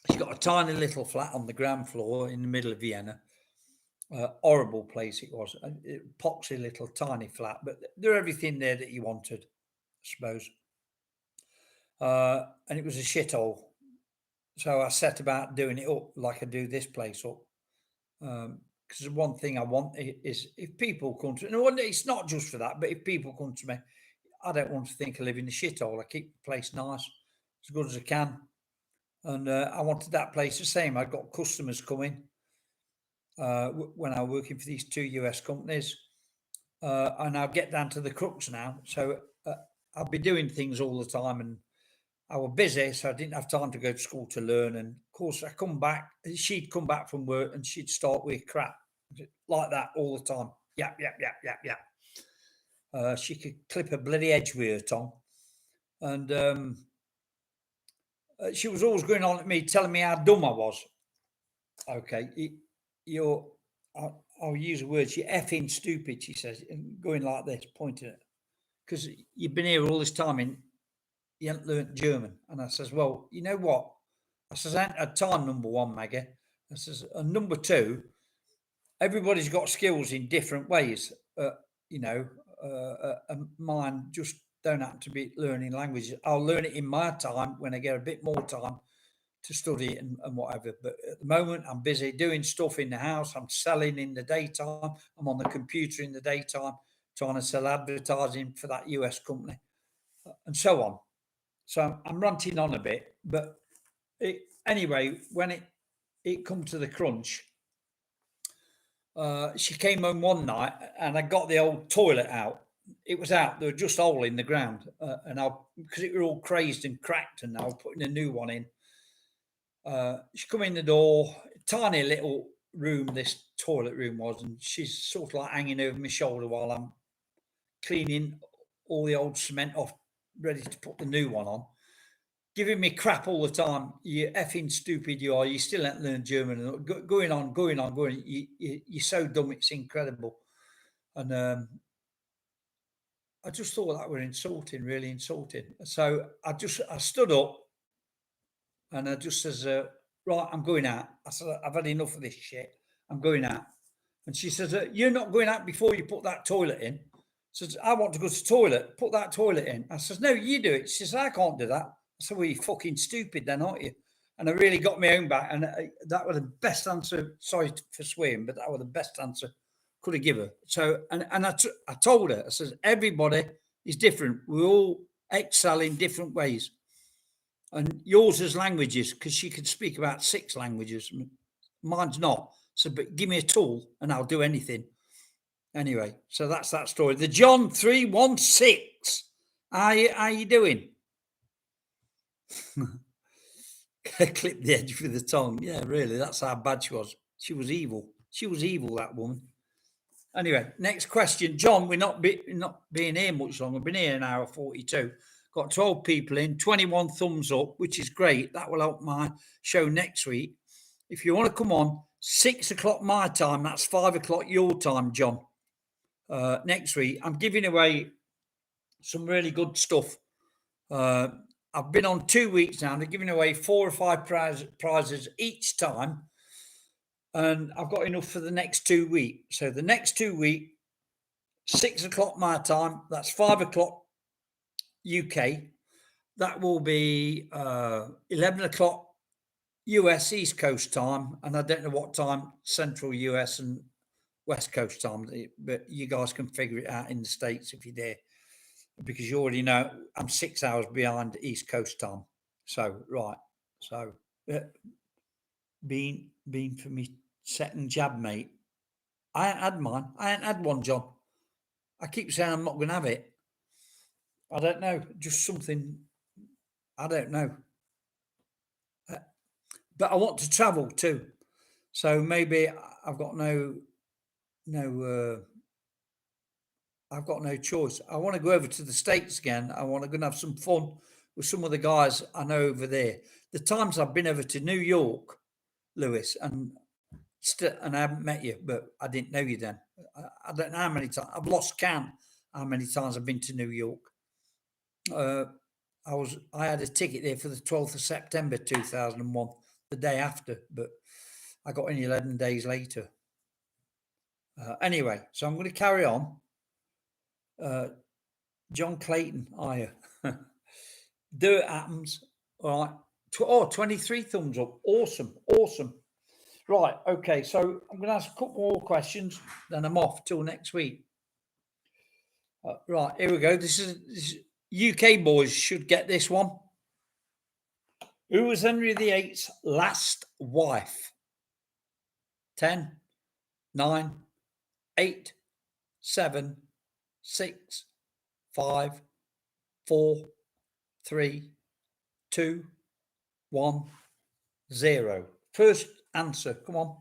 She's got a tiny little flat on the ground floor in the middle of Vienna. Horrible place it was, a poxy little tiny flat, but there's everything there that you wanted, I suppose. And it was a shithole. So I set about doing it up like I do this place up. Because one thing I want is if people come to me, no, it's not just for that, but if people come to me, I don't want to think I live in a shithole. I keep the place nice, as good as I can. And I wanted that place the same. I got customers coming when I was working for these 2 US companies. And I'll get down to the crux now. So I'll be doing things all the time, and I was busy, so I didn't have time to go to school to learn. And of course, she'd come back from work and she'd start with crap like that all the time. Yeah. She could clip a bloody edge with her tongue. And She was always going on at me, telling me how dumb I was. Okay, you're. I'll use the words. You're effing stupid. She says, and going like this, pointing at, because you've been here all this time and you haven't learnt German. And I says, well, you know what? I says, I ain't had time. Number one, Maggie. I says, and number two, everybody's got skills in different ways. You know, mine just don't happen to be learning languages. I'll learn it in my time when I get a bit more time to study it and whatever. But at the moment, I'm busy doing stuff in the house. I'm selling in the daytime. I'm on the computer in the daytime, trying to sell advertising for that US company and so on. So I'm ranting on a bit. But anyway, when it come to the crunch, she came home one night and I got the old toilet out. It was out. There was just a hole in the ground, and because it were all crazed and cracked, and I was putting a new one in. She come in the door, tiny little room. This toilet room was, and she's sort of like hanging over my shoulder while I'm cleaning all the old cement off, ready to put the new one on. Giving me crap all the time. You effing stupid you are. You still haven't learned German. Going on. You're so dumb. It's incredible. And I just thought that were insulting, really insulting. So I stood up and I just says, right, I'm going out. I said, I've had enough of this shit. I'm going out. And she says, you're not going out before you put that toilet in. Says, I want to go to the toilet. Put that toilet in. I says, no, you do it. She says, I can't do that. I said, well, you're fucking stupid then, aren't you? And I really got my own back. And that was the best answer. Sorry for swearing, but that was the best answer could have given her. So, and I told her, I says, everybody is different. We all excel in different ways. And yours is languages, because she can speak about 6 languages. Mine's not. So, but give me a tool and I'll do anything. Anyway, so that's that story. The John 316. How you doing? Clip the edge with the tongue. Yeah, really, that's how bad she was. She was evil. She was evil, that woman. Anyway, next question. John, we're not being here much longer. We've been here an hour 42. Got 12 people in, 21 thumbs up, which is great. That will help my show next week. If you want to come on, 6 o'clock my time, that's 5 o'clock your time, John. Next week, I'm giving away some really good stuff. I've been on 2 weeks now. They're giving away 4 or 5 prizes each time. And I've got enough for the next 2 weeks. So the next 2 weeks, 6 o'clock my time, that's 5 o'clock UK. That will be 11 o'clock US East Coast time. And I don't know what time Central US and West Coast time, but you guys can figure it out in the States if you're there, because you already know I'm 6 hours behind East Coast time. So, right. So, being for me second jab, mate. I ain't had mine. I ain't had one, John. I keep saying I'm not going to have it. I don't know. Just something. I don't know. But I want to travel too. So maybe I've got I've got no choice. I want to go over to the States again. I want to go and have some fun with some of the guys I know over there. The times I've been over to New York, Lewis, and I haven't met you, but I didn't know you then. I don't know how many times. I've lost count how many times I've been to New York. I had a ticket there for the 12th of September 2001, the day after, but I got in 11 days later. Anyway, so I'm going to carry on. John Clayton, are you? Dirt happens. All right. 23 thumbs up. Awesome. Right. Okay. So I'm going to ask a couple more questions, then I'm off till next week. Right. Here we go. This is UK boys should get this one. Who was Henry VIII's last wife? 10, 9, 8, 7, 6, 5, 4, 3, 2, 1, 0. First answer. Come on.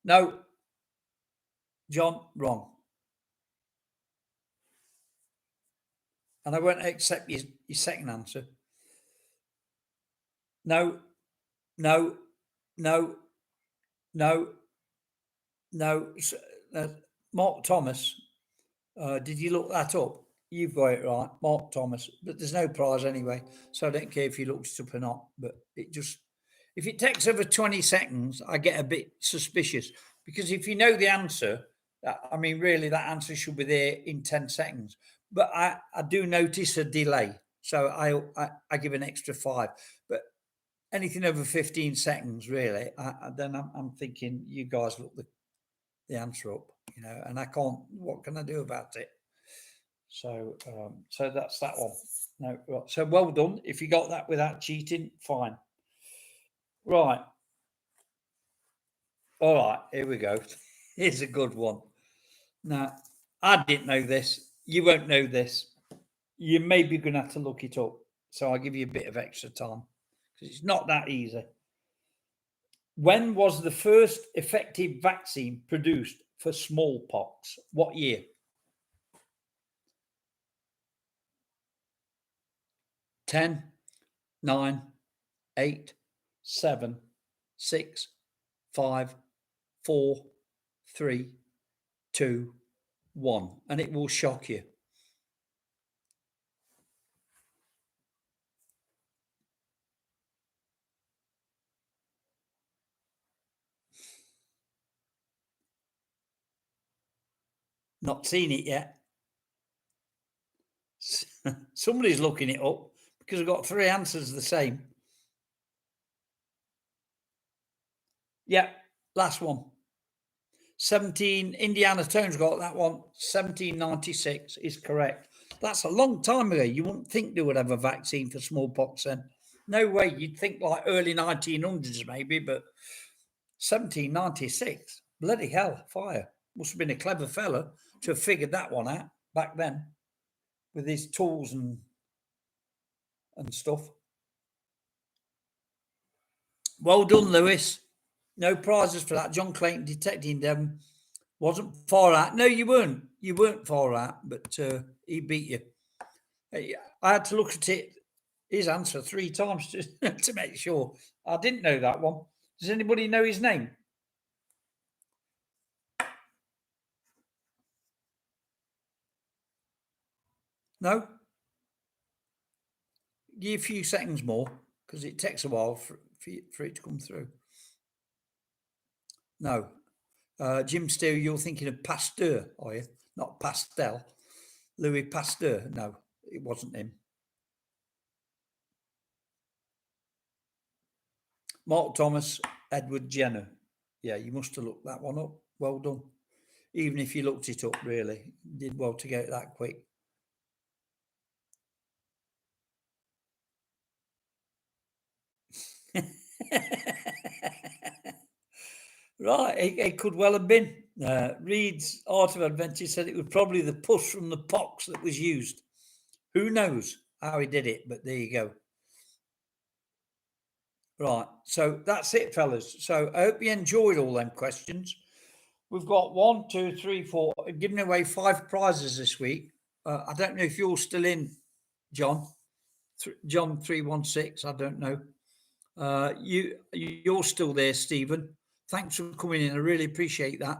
No. John, wrong. And I won't accept your second answer. No, no, no, no, no. Mark Thomas. Did you look that up? You've got it right, Mark Thomas. But there's no prize anyway, so I don't care if you looked it up or not. But it just, if it takes over 20 seconds, I get a bit suspicious because if you know the answer, I mean, really, that answer should be there in 10 seconds. But I do notice a delay, so I give an extra 5. But anything over 15 seconds, really, then I'm thinking you guys look the answer up, and I can't. What can I do about it? So, so that's that one. No, right. So well done. If you got that without cheating, fine. Right. All right. Here we go. Here's a good one. Now, I didn't know this. You won't know this. You may be going to have to look it up. So I'll give you a bit of extra time because it's not that easy. When was the first effective vaccine produced for smallpox? What year? 10, 9, 8, 7, 6, 5, 4, 3, 2, 1. And it will shock you. Not seen it yet. Somebody's looking it up because I've got 3 answers the same. Yeah, last one. 17, Indiana Tones got that one. 1796 is correct. That's a long time ago. You wouldn't think they would have a vaccine for smallpox then. No way. You'd think like early 1900s maybe, but 1796. Bloody hell, fire. Must have been a clever fella to have figured that one out back then with his tools and stuff. Well done, Lewis. No prizes for that. John Clayton detecting them wasn't far out. No, you weren't. You weren't far out, but he beat you. I had to look at it, his answer 3 times to make sure. I didn't know that one. Does anybody know his name? No? Give you a few seconds more because it takes a while for it to come through. No. Jim Steele, you're thinking of Pasteur, are you? Not Pastel. Louis Pasteur. No, it wasn't him. Mark Thomas, Edward Jenner. Yeah, you must have looked that one up. Well done. Even if you looked it up, really. You did well to get it that quick. Right, it could well have been. Reed's Art of Adventure said it was probably the push from the pox that was used. Who knows how he did it, but there you go. Right, so that's it, fellas. So I hope you enjoyed all them questions. We've got 1, 2, 3, 4, giving away 5 prizes this week. I don't know if you're still in, John. John 316. I don't know. You're still there, Stephen. Thanks for coming in. I really appreciate that.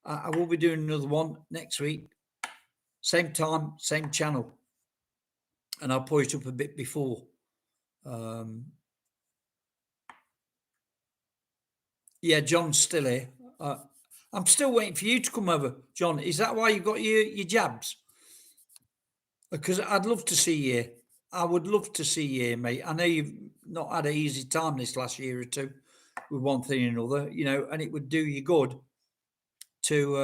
I will be doing another one next week. Same time, same channel. And I'll put it up a bit before. Yeah, John's still here. I'm still waiting for you to come over, John. Is that why you got your jabs? Because I'd love to see you. I would love to see you, mate. I know you've not had an easy time this last year or two with one thing and another, and it would do you good to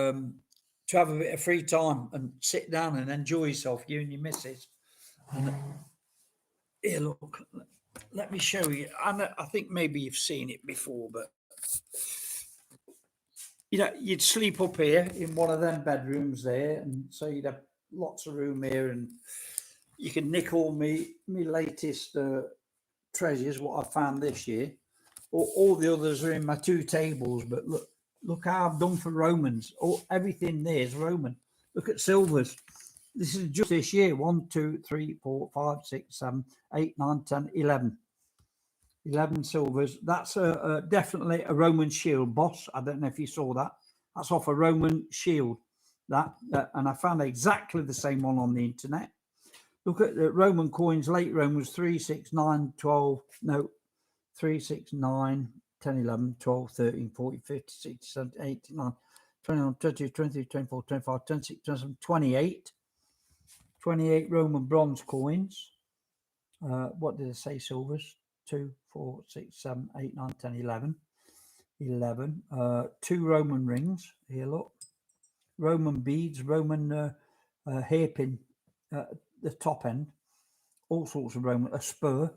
have a bit of free time and sit down and enjoy yourself, you and your missus. And here, look, let me show you. I think maybe you've seen it before, but you'd sleep up here in one of them bedrooms there, and so you'd have lots of room here, and you can nick all me latest treasures, what I found this year. All the others are in my 2 tables, but look how I've done for Romans. Everything there is Roman. Look at silvers. This is just this year. 1, 2, 3, 4, 5, 6, 7, 8, 9, 10, 11. 11 silvers. That's definitely a Roman shield, boss. I don't know if you saw that. That's off a Roman shield. And I found exactly the same one on the internet. Look at the Roman coins. Late Rome was 3, 6, 9, 12. No, 3, 6, 9, 10, 11, 12, 13, 14, 15, 16, 17, 18, 19, 21, 22, 23, 24, 25, 26, 27, 28. 28 Roman bronze coins. What did I say? Silvers. 2, 4, 6, 7, 8, 9, 10, 11. 11. 2 Roman rings. Here, look. Roman beads, Roman hairpin at the top end. All sorts of Roman. A spur.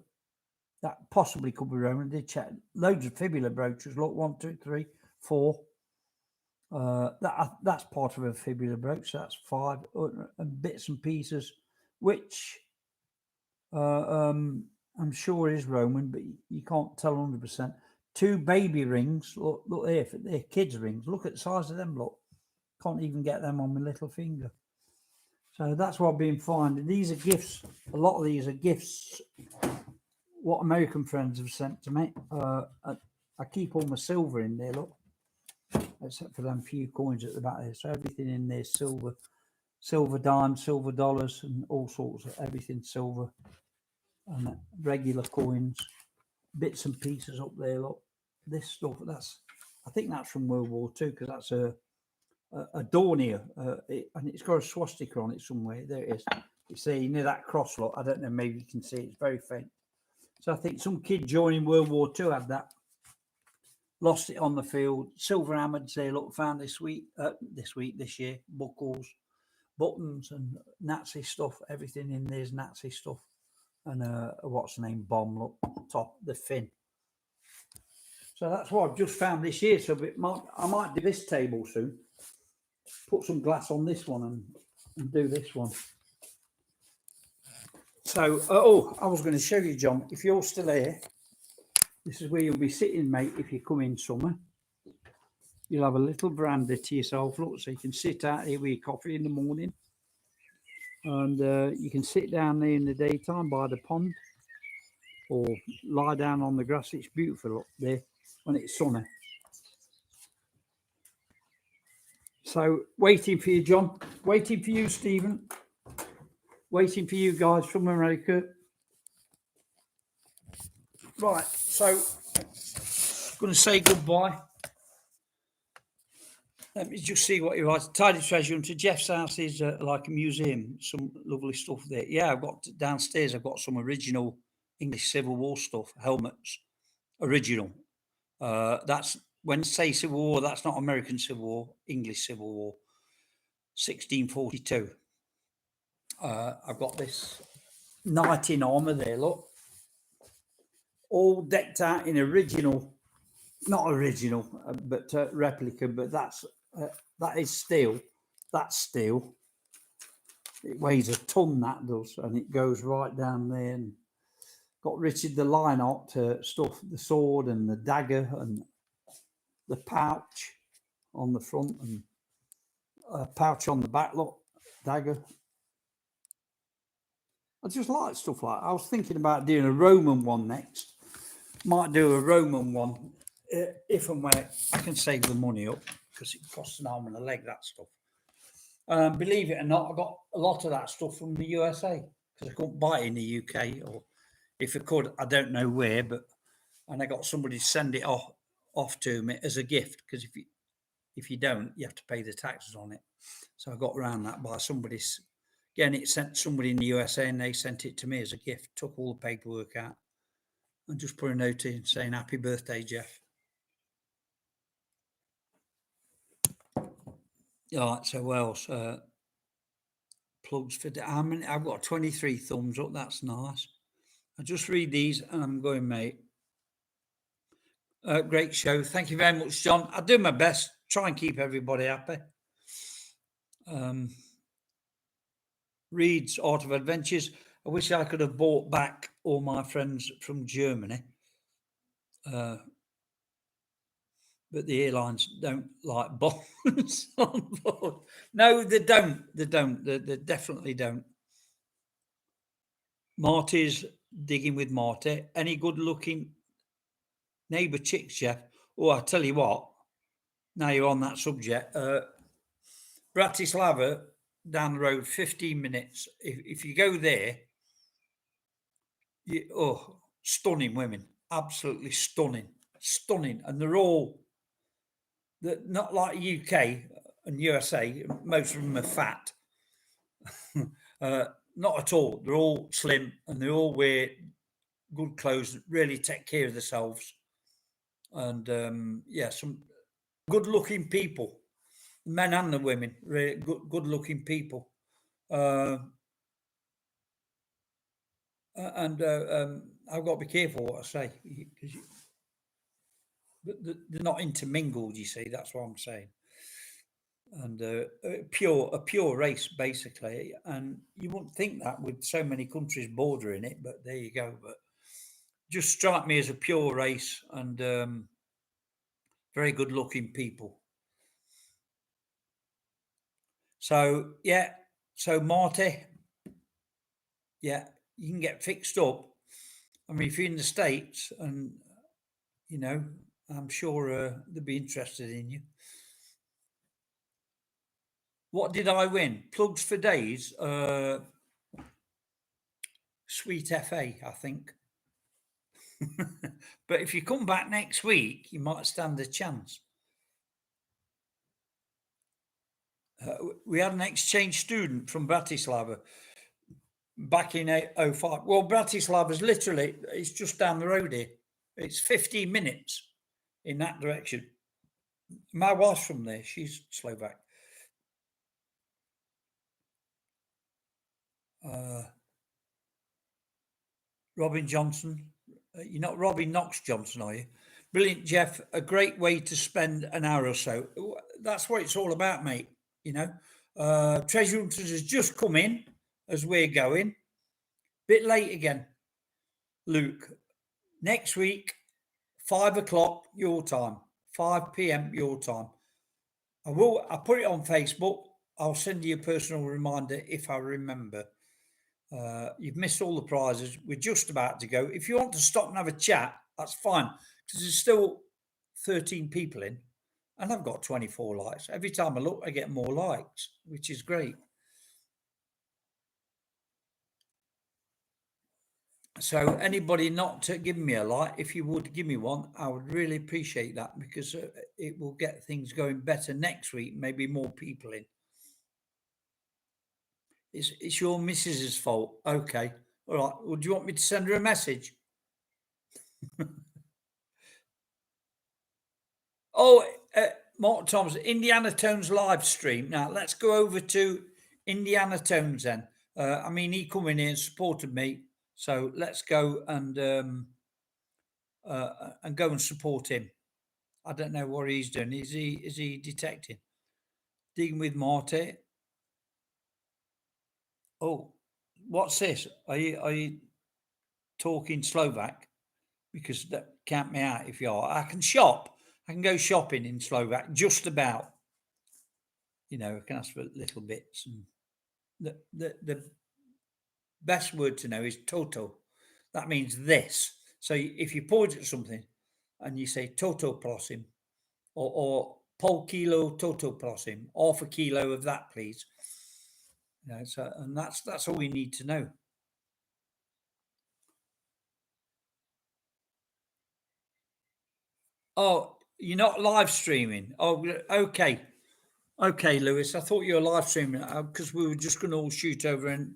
That possibly could be Roman. I did check. Loads of fibula brooches. Look, 1, 2, 3, 4. That's part of a fibula brooch. So that's 5. And bits and pieces, which I'm sure is Roman, but you can't tell 100%. 2 baby rings. Look there. They're kids' rings. Look at the size of them. Look. Can't even get them on my little finger. So that's what I've been finding. These are gifts. A lot of these are gifts what American friends have sent to me. I keep all my silver in there, look. Except for them few coins at the back there. So everything in there is silver. Silver dimes, silver dollars, and all sorts of everything silver. And regular coins. Bits and pieces up there, look. This stuff, I think that's from World War II, because that's a Dornier, and it's got a swastika on it somewhere. There it is. You see near that cross, look. I don't know, maybe you can see it. It's very faint. So I think some kid joining World War II had that. Lost it on the field. Silver hammers there, look, found this year. Buckles, buttons, and Nazi stuff. Everything in there's Nazi stuff. And what's the name? Bomb, look, top, the fin. So that's what I've just found this year. So I might do this table soon. Put some glass on this one and do this one. So, I was going to show you, John, if you're still here, this is where you'll be sitting, mate, if you come in summer. You'll have a little veranda to yourself, look, so you can sit out here with your coffee in the morning. And you can sit down there in the daytime by the pond or lie down on the grass. It's beautiful up there when it's sunny. So, waiting for you, John. Waiting for you, Stephen. Waiting for you guys from America. Right, so I'm going to say goodbye. Let me just see what he writes. Tidy treasure hunter. Jeff's house is like a museum. Some lovely stuff there. Yeah, I've got downstairs. I've got some original English Civil War stuff. Helmets, original. That's when I say Civil War. That's not American Civil War. English Civil War, 1642. I've got this knight in armor there. Look, all decked out in original. Not original, but replica. But that is steel. That's steel. It weighs a ton, that does, and it goes right down there. And got Richard the Lionheart stuff, the sword and the dagger and the pouch on the front and a pouch on the back. Look, dagger. I just like stuff like that. I was thinking about doing a Roman one next. Might do a Roman one if and when I can save the money up, because it costs an arm and a leg, that stuff. Believe it or not, I got a lot of that stuff from the USA because I couldn't buy it in the UK, or if I could, I don't know where. And I got somebody to send it off to me as a gift, because if you don't, you have to pay the taxes on it. So I got around that by somebody's. Again, it sent somebody in the USA, and they sent it to me as a gift. Took all the paperwork out and just put a note in saying happy birthday, Jeff. All right, so what else? Plugs for I've got 23 thumbs up. That's nice. I just read these and I'm going, mate. Great show. Thank you very much, John. I do my best. Try and keep everybody happy. Reed's Art of Adventures. I wish I could have brought back all my friends from Germany. But the airlines don't like bombs on board. No, they don't. They don't. They definitely don't. Marty's digging with Marty. Any good looking Neighbour chicks, Jeff. Oh, I tell you what. Now you're on that subject. Bratislava down the road, 15 minutes. If you go there, stunning women, absolutely stunning, and they're not like UK and USA. Most of them are fat. Not at all. They're all slim and they all wear good clothes. Really take care of themselves, and some good-looking people, men and the women. Really good-looking people. And I've got to be careful what I say because they're not intermingled. You see, that's what I'm saying. And a pure race, basically. And you wouldn't think that with so many countries bordering it, but there you go. But just strike me as a pure race and very good-looking people. So yeah, so Marty, yeah, you can get fixed up. I mean, if you're in the States, and I'm sure they'd be interested in you. What did I win? Plugs for days. Sweet FA, I think. But if you come back next week, you might stand a chance. We had an exchange student from Bratislava back in 2005. Well, Bratislava's literally, it's just down the road here. It's 15 minutes in that direction. My wife's from there. She's Slovak. Robin Johnson. You're not Robin Knox Johnson, are you? Brilliant, Jeff. A great way to spend an hour or so. That's what it's all about, mate. Treasure Hunters has just come in as we're going. Bit late again, Luke. Next week, 5 o'clock your time, 5 p.m. your time. I'll put it on Facebook. I'll send you a personal reminder if I remember. You've missed all the prizes. We're just about to go. If you want to stop and have a chat, that's fine, because there's still 13 people in, and I've got 24 likes. Every time I look, I get more likes, which is great. So anybody not giving me a like, if you would give me one, I would really appreciate that, because it will get things going better next week, maybe more people in. It's your missus's fault. Okay. All right. Well, do you want me to send her a message? Mark Thomas, Indiana Tones live stream. Now let's go over to Indiana Tones then. He come in here and supported me, so let's go and go and support him. I don't know what he's doing. Is he detecting? Digging with Marty. Oh, what's this? Are you talking Slovak? Because that count me out if you are. I can shop. I can go shopping in Slovak, just about. I can ask for little bits. And the best word to know is toto. That means this. So if you point at something and you say toto prosim, or pol kilo toto prosim, half a kilo of that, please. And that's all we need to know. Oh, you're not live streaming. Oh, okay. Okay, Lewis. I thought you were live streaming because we were just going to all shoot over and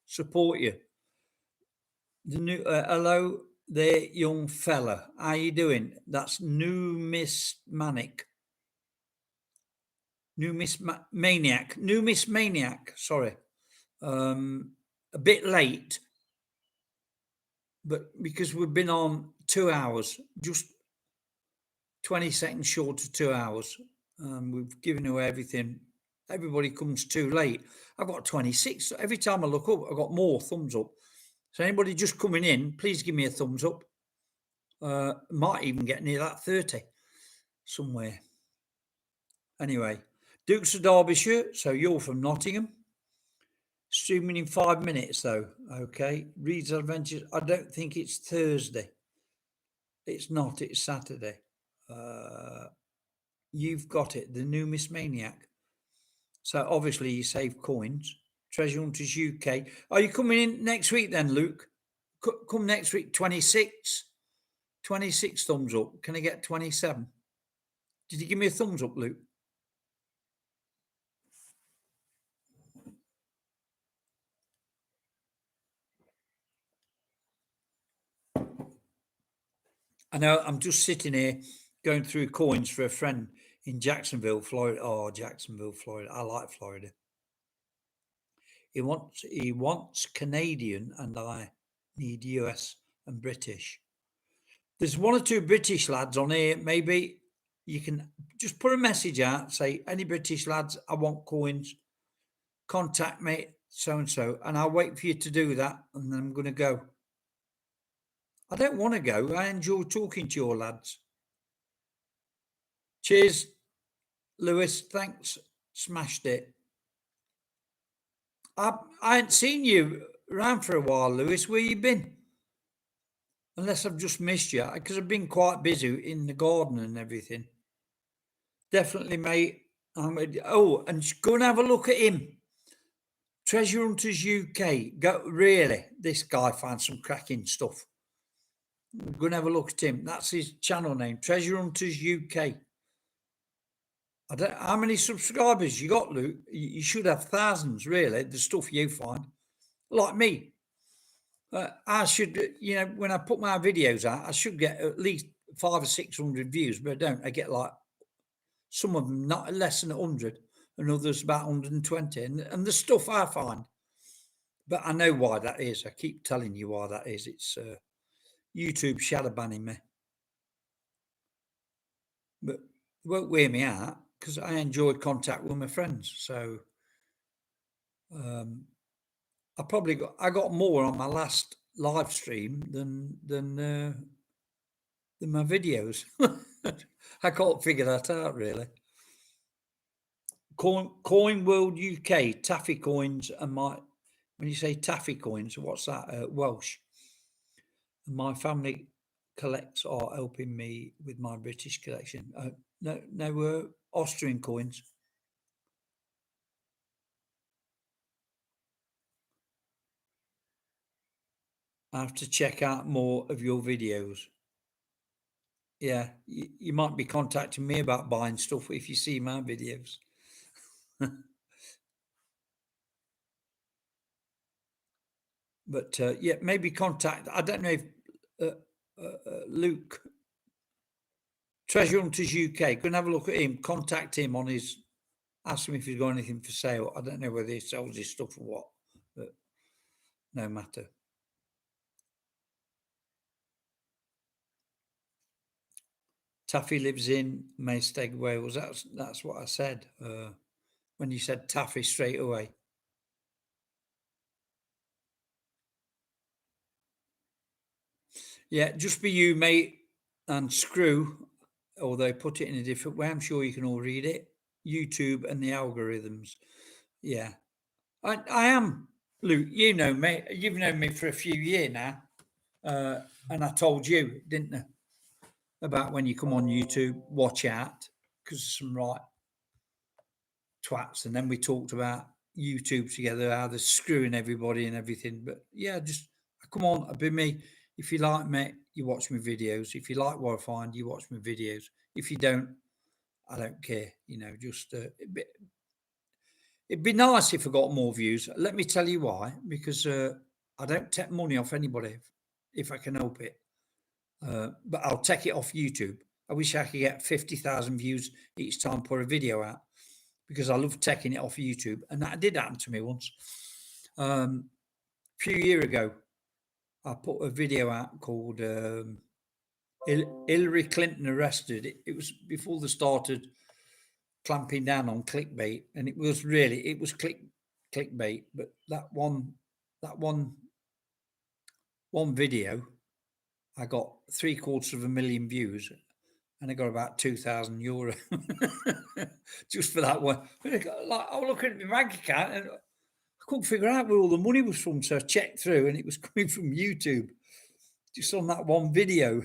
support you. The new hello there, young fella. How you doing? That's numismatic. Numismaniac. Sorry, a bit late, but because we've been on 2 hours, just 20 seconds short of 2 hours. We've given away everything. Everybody comes too late. I've got 26. Every time I look up, I've got more thumbs up. So anybody just coming in, please give me a thumbs up. Might even get near that 30 somewhere. Anyway, Dukes of Derbyshire. So you're from Nottingham. Streaming in 5 minutes though. Okay. Reed's Adventures. I don't think it's Thursday. It's not. It's Saturday. You've got it. The new Miss Maniac. So obviously you save coins. Treasure Hunters UK. Are you coming in next week then, Luke? Come next week. 26. 26 thumbs up. Can I get 27? Did you give me a thumbs up, Luke? I know. I'm just sitting here going through coins for a friend in Jacksonville, Florida. Oh, Jacksonville, Florida. I like Florida. He wants Canadian, and I need US and British. There's one or two British lads on here. Maybe you can just put a message out, say, any British lads, I want coins. Contact me, so and so, and I'll wait for you to do that, and then I'm going to go. I don't want to go. I enjoy talking to your lads. Cheers, Lewis. Thanks. Smashed it. I ain't seen you around for a while, Lewis. Where you been? Unless I've just missed you, because I've been quite busy in the garden and everything. Definitely, mate. Oh, and go and have a look at him. Treasure Hunters UK. Go, really, this guy finds some cracking stuff. Go and have a look at him. That's his channel name, Treasure Hunters UK. I don't. How many subscribers you got, Luke? You should have thousands, really. The stuff you find, like me. I should, when I put my videos out, I should get at least 500 or 600 views, but I don't. I get like some of them not less than 100, and others about 120. And the stuff I find, but I know why that is. I keep telling you why that is. It's YouTube shadow banning me, but it won't wear me out because I enjoy contact with my friends. So I got more on my last live stream than my videos. I can't figure that out really. Coin World UK, taffy coins, and when you say taffy coins, what's that? Welsh. And my family collects are helping me with my British collection. No, Austrian coins. I have to check out more of your videos. Yeah, you might be contacting me about buying stuff if you see my videos. But yeah, maybe contact. I don't know if Luke, Treasure Hunters UK, go and have a look at him. Contact him on his. Ask him if he's got anything for sale. I don't know whether he sells his stuff or what, but no matter. Taffy lives in Maesteg, Wales. That's what I said when you said Taffy straight away. Yeah, just be you, mate, and Screw, although put it in a different way. I'm sure you can all read it. YouTube and the algorithms. Yeah, I am, Luke. You know me. You've known me for a few years now, and I told you, didn't I, about when you come on YouTube, watch out because some right twats. And then we talked about YouTube together, how they're screwing everybody and everything. But yeah, just come on, I've been me. If you like me, you watch my videos. If you like what I find, you watch my videos. If you don't, I don't care. Just it'd be nice if I got more views. Let me tell you why. Because I don't take money off anybody if I can help it. But I'll take it off YouTube. I wish I could get 50,000 views each time I put a video out because I love taking it off YouTube. And that did happen to me once. A few years ago, I put a video out called Hillary Clinton Arrested. It was before they started clamping down on clickbait. And it was clickbait. But that one video, I got $750,000 views, and I got about €2,000 just for that one. Like, I was looking at my bank account and I couldn't figure out where all the money was from, so I checked through, and it was coming from YouTube. just on that one video.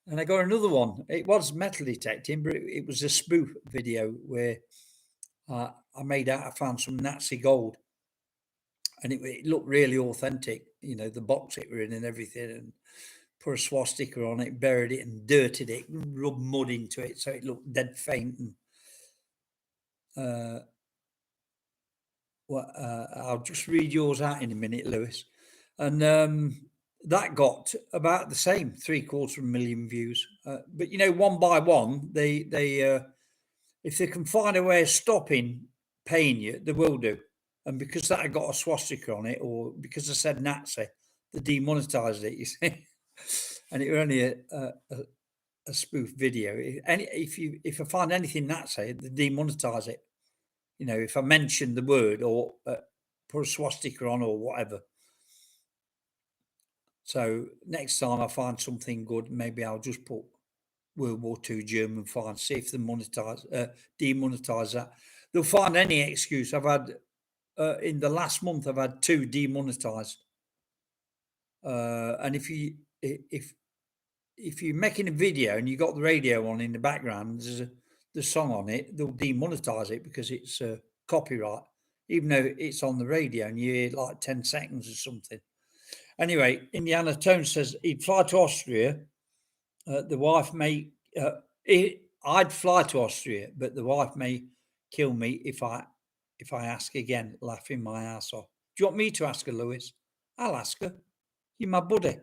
And I got another one. It was metal detecting, but it was a spoof video where I found some Nazi gold, and it looked really authentic. You know, the box it were in and everything, and put a swastika on it, buried it, and dirted it, rubbed mud into it, so it looked dead faint. And I'll just read yours out in a minute, Lewis. And that got about the same, 750,000 views. But you know, one by one, they if they can find a way of stopping paying you, they will do. And because that had got a swastika on it, or because I said Nazi, they demonetized it. You see, and it was only a spoof video. If I find anything Nazi, they demonetize it. You know, if I mention the word or put a swastika on or whatever. So next time I find something good, maybe I'll just put World War II German fine, see if they demonetize that. They'll find any excuse. I've had in the last month, I've had 2 demonetized. And if you're making a video and you got the radio on in the background, there's the song on it, they'll demonetize it because it's copyright, even though it's on the radio and you hear like 10 seconds or something. Anyway, Indiana Tone says he'd fly to Austria. The wife may, I'd fly to Austria, but the wife may kill me if I ask again, laughing my ass off. Do you want me to ask her, Lewis? I'll ask her. You're my buddy.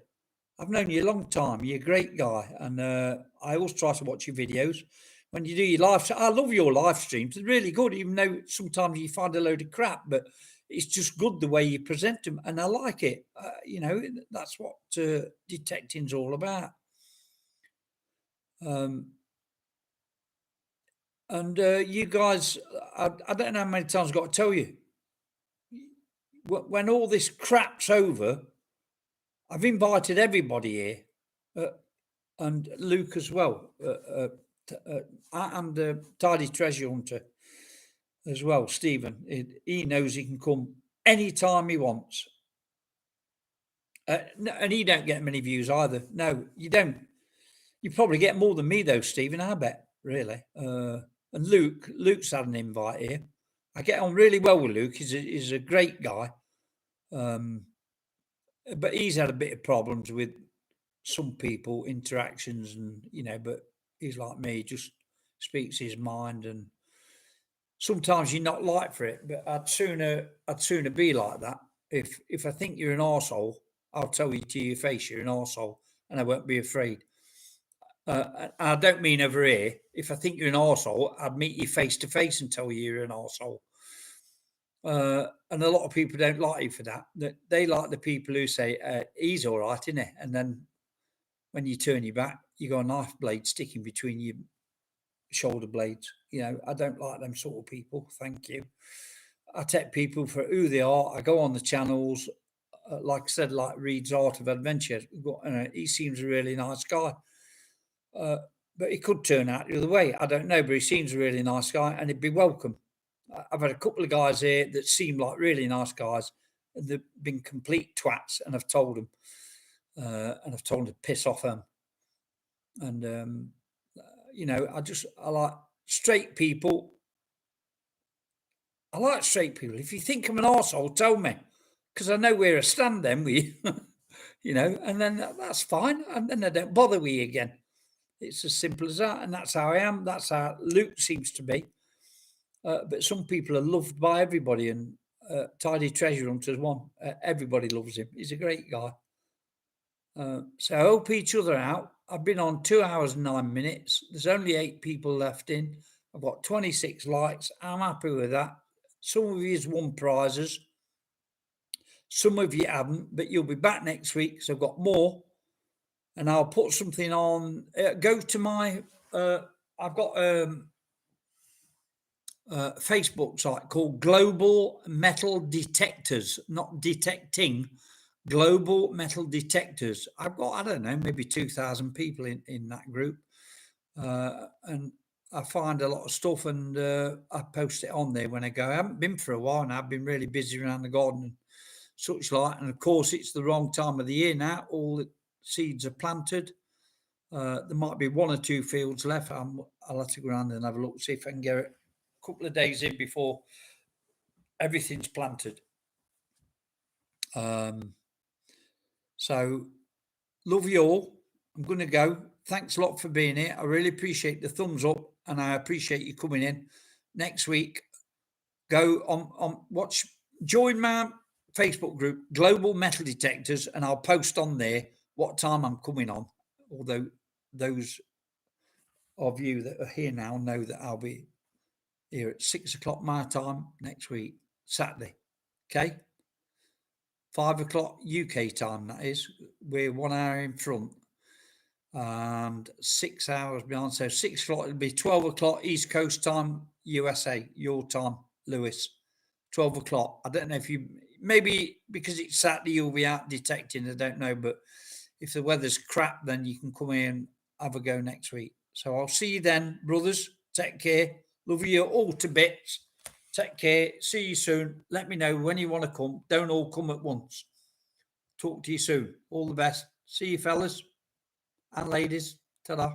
I've known you a long time. You're a great guy. And I always try to watch your videos. When you do your live, I love your live streams. They're really good, even though sometimes you find a load of crap, but it's just good the way you present them. And I like it. You know, that's what detecting's all about. And you guys, I don't know how many times I've got to tell you, when all this crap's over, I've invited everybody here, and Luke as well, and Thde Treasure Hunter as well, Stephen. He knows he can come anytime he wants. And he don't get many views either. No, you don't. You probably get more than me though, Stephen, I bet, really. And Luke's had an invite here. I get on really well with Luke. He's a great guy. But he's had a bit of problems with some people, interactions, and you know, but he's like me, just speaks his mind, and sometimes you're not like for it, but I'd sooner be like that. If I think you're an arsehole, I'll tell you to your face you're an arsehole, and I won't be afraid. I don't mean over here. If I think you're an arsehole, I'd meet you face to face and tell you you're an arsehole. And a lot of people don't like you for that. They like the people who say, he's all right, isn't he? And then when you turn your back, you got a knife blade sticking between your shoulder blades. You know, I don't like them sort of people. Thank you. I take people for who they are. I go on the channels. Like I said, like Reed's Art of Adventure. He seems a really nice guy. But it could turn out the other way. I don't know, but he seems a really nice guy and he'd be welcome. I've had a couple of guys here that seem like really nice guys. And they've been complete twats, and I've told them. And I've told them to piss off them. And, you know, I like straight people. I like straight people. If you think I'm an arsehole, tell me. Because I know where I stand then with you. You know, and then that's fine. And then I don't bother with you again. It's as simple as that. And that's how I am. That's how Luke seems to be. But some people are loved by everybody. And Thde Treasure Hunter's one. Everybody loves him. He's a great guy. So help each other out. I've been on 2 hours and 9 minutes. There's only 8 people left in. I've got 26 likes. I'm happy with that. Some of you have won prizes. Some of you haven't, but you'll be back next week. So I've got more. And I'll put something on. Go to my, I've got a Facebook site called Global Metal Detectors, not detecting, Global Metal Detectors. I've got, I don't know, maybe 2,000 people in that group. And I find a lot of stuff, and I post it on there when I go. I haven't been for a while now. I've been really busy around the garden and such like. And of course, it's the wrong time of the year now. All the seeds are planted. There might be one or two fields left. I'll have to go around and have a look, see if I can get it a couple of days in before everything's planted. So love you all. I'm going to go. Thanks a lot for being here. I really appreciate the thumbs up, and I appreciate you coming in. Next week, go on watch, join my Facebook group, Global Metal Detectors, and I'll post on there what time I'm coming on. Although those of you that are here now know that I'll be here at 6 o'clock my time next week, Saturday. Okay? 5 o'clock UK time, that is. We're 1 hour in front and 6 hours behind. So 6 o'clock, it'll be 12 o'clock East Coast time, USA, your time, Lewis. 12 o'clock. I don't know if you, maybe because it's Saturday, you'll be out detecting. I don't know. But if the weather's crap, then you can come in and have a go next week. So I'll see you then, brothers. Take care. Love you all to bits. Take care. See you soon. Let me know when you want to come. Don't all come at once. Talk to you soon. All the best. See you, fellas and ladies. Ta-da.